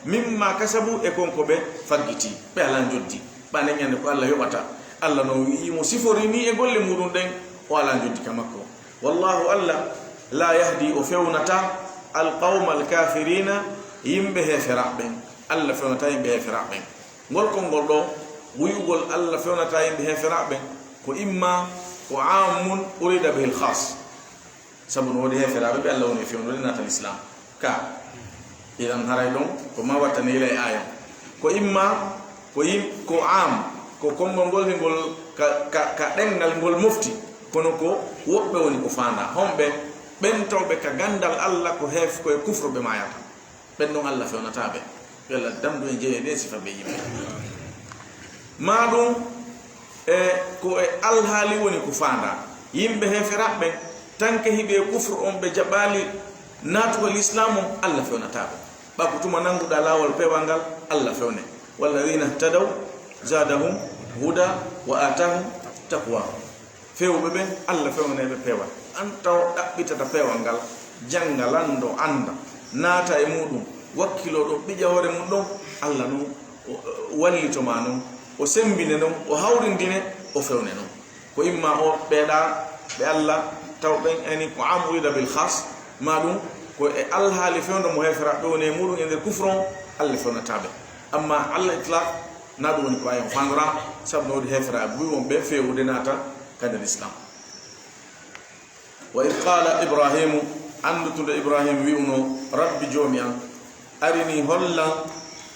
mimma kasabu e konko ɓe faggiti ɓe ala joddi ɓane ñande ko Allah yoɓata Allah no wi'imo sifori ni e golle muɗum ɗen o ala joddi ka makko wallahu Allah la yahdi o fewnata alqawma alkafirina yimɓe heferaɓɓen Allah fewnata yimɓe heferaɓɓen ngol konngol ɗo wuyugol Allah fewnata yimɓe heferaɓɓen ko imma ko amun urida bihi lkhas sabu no woodi heferaɓe ɓe Allah woni e fewnode natal islam ka idan haray ɗon ko ma wattani ila e aya ko imma ko am ko konngol ngol hengol ka ɗengal ngol mofti kono ko woɓɓe woni ko fanda homɓe ɓen tawɓe ka gandal Allah ko hef koye kufre ɓe mayata ɓen ɗon Allah fewnataɓe Allah damdu e jeeye ɗe sifa ɓe yimɓe maɗum ko e alhaali woni ko fanda yimɓe heferaɓɓe tanke hiɓe kufre on ɓe jaɓali natugol islam on Allah fewnataɓe ɓako tuma nanguɗa lawol pewal ngal Allah fewne walladina htadaw zadahum huda wa atahum taqwa fewɓe ɓen Allah fewneɓe pewal an taw ɗaɓɓitata pewal ngal janga lando anda naata e muɗum wakkilo ɗo ɓiƴa hoore mum ɗon Allah noon wallitoma noon o sembine noon o hawrindine o fewne noon ko imma o ɓeeɗa ɓe Allah taw ɓen eni ko amurida bil khas maɗum ko e alhaali fewndo mo heferaɓe woni e muɗum e nder kufron Allah fewnataɓe amma Allah itlaq na ɗum woni ko ayen fandora sabu no woodi heferaɓe ɓuy wonɓe fewude naata ka nder islam wa id qala ibrahimu andutude ibrahima wi'uno rabbi joomi an arini hollan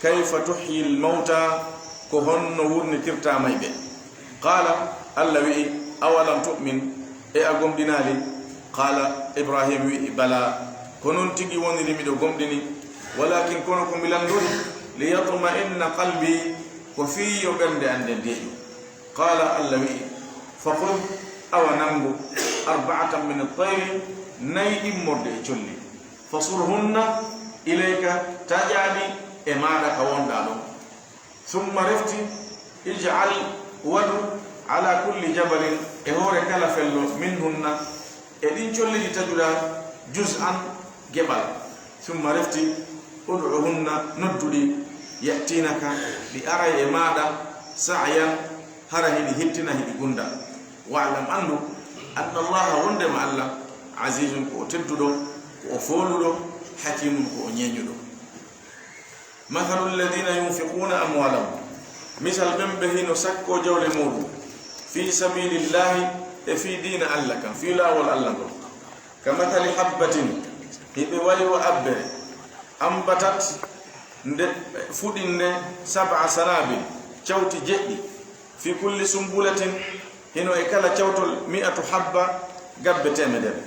kayfa tuhyi lmawta ko honno wurnitirta mayɓe qala Allah wi'i awalam tu'min e a gomɗinali qala ibrahima wi'i bala ko noon tigi woniri miɗo gomɗini walakin kono ko milandori liyatma inna qalbi ko fiyo ɓernde ande ndeeƴu qala Allah wi'i faqul awa nangu arba'atan min at-tayri nayi immorde e colli fasurhunna ilayka taƴaɗi e maɗa ka wonɗa ɗon summa refti ij'al wadu ala kulli jabalin e hoore kala fello minhunna edin cholli di tajula juz'an gebal thumma rafti ud'uhunna nududi yatinaka bi aray mada sa'yan harahi hittina hidi gunda wa'lam annu anna allaha wonde ma allah azizun ko teddudo ko foludo hakimun ko nyenyudo mathalul ladina yunfiquna amwalahum misal bembe hino sakko jawle mudu fi sabilillahi e fi dina allah kan fi lawol allah ko kamathali habbatin hibe wali wa abbe ambatat nde fudinde sab'a sanabil chawti jeddi fi kulli sumbulatin hino e kala chawtol 100 habba gabbe temedere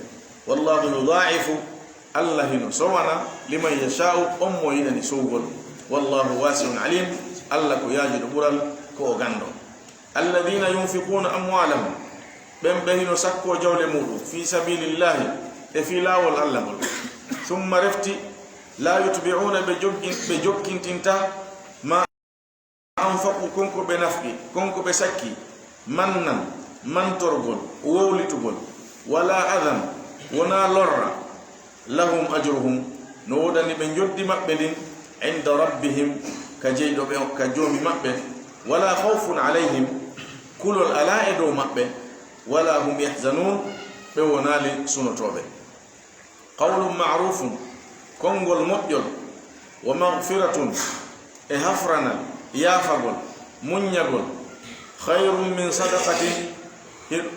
wallahu yudha'ifu allah hino sawana liman yasha'u ummo yidani sowgol wallahu wasi'un alim allah ko yajido bural ko gando alladhina yunfiquna amwalahum bembe hino sakko jawle mudu fi sabilillahi e fi lawol allah gol thumma rafti la yutbi'una be jokkintinta ma anfaqu konko be nafqi konko be sakki mannan mantorgol wowlitugol wala adhan wana lorra lahum ajruhum no wodani be joddi mabbe din inda rabbihim kajeydo be ka jomi mabbe wala khawfun alayhim kulul alaido mabbe wala hum yahzanun be wonali sunotobe qawlun ma'rufun kongol mojjol wa maghfiratun e hafrana yafagol munyagol khayrun min sadaqatin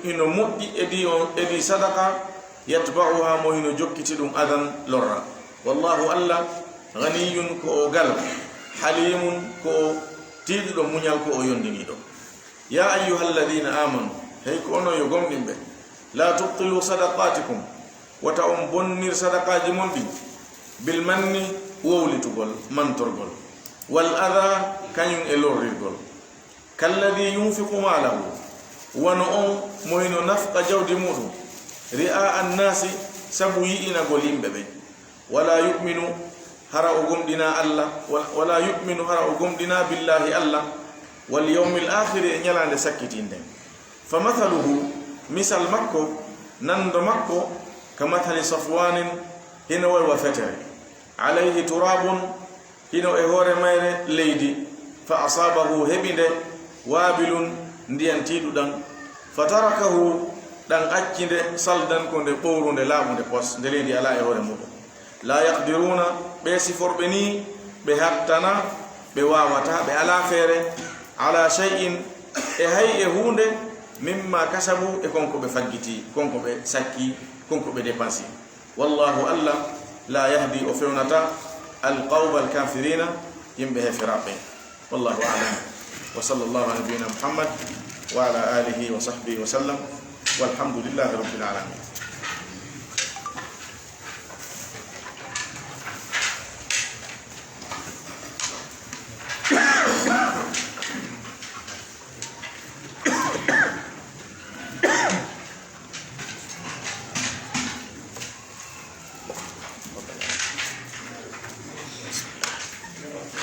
hino muddi edi sadaqa yatba'uha mo hino jokkiti dum adan lorra wallahu alla ghaniyun ko gal halimun ko tidido munyal ko yondinido ya ayyuhalladhina amanu hay ko ono yo gomdimbe la tubtilu sadaqatikum wa ta'um bonnir sadaqaji mondi bil manni wowlitugol mantorgol wal adha kanyum e lorrirgol kalladhi yunfiqu malahu wa on moyno nafqa jawdi mudu ri'a an-nasi sabu yi'ina golimbe be wala yu'minu hara ugumdina allah wala yu'minu hara ugumdina billahi allah wal yawmil akhir nyalande sakkitinde famathaluhu misal makko nando makko kamathali safwanin hino wa fatere alayhi turabun hino e hore mayre leydi fa asabahu hebinde wabilun ndiyantidu dan fatarakahu dan accinde saldan ko de ɓowrude laaɓude pos nde leydi ala e hore muɗum la yaqdiruna ɓe siforɓe ni ɓe hattana ɓe wawata ɓe ala feere ala shay'in e hay e hunde mimma kasabu e konko ɓe faggiti konko ɓe sakki konko ɓe dépensi wallahu allah la yahdi o fewnata alqawma alkafirina yimɓe hefiraɓe wallahu alam wa sallallahu ala nabiyina muhammad wa ala alihi wa sahbihi wa sallam والحمد لله رب العالمين.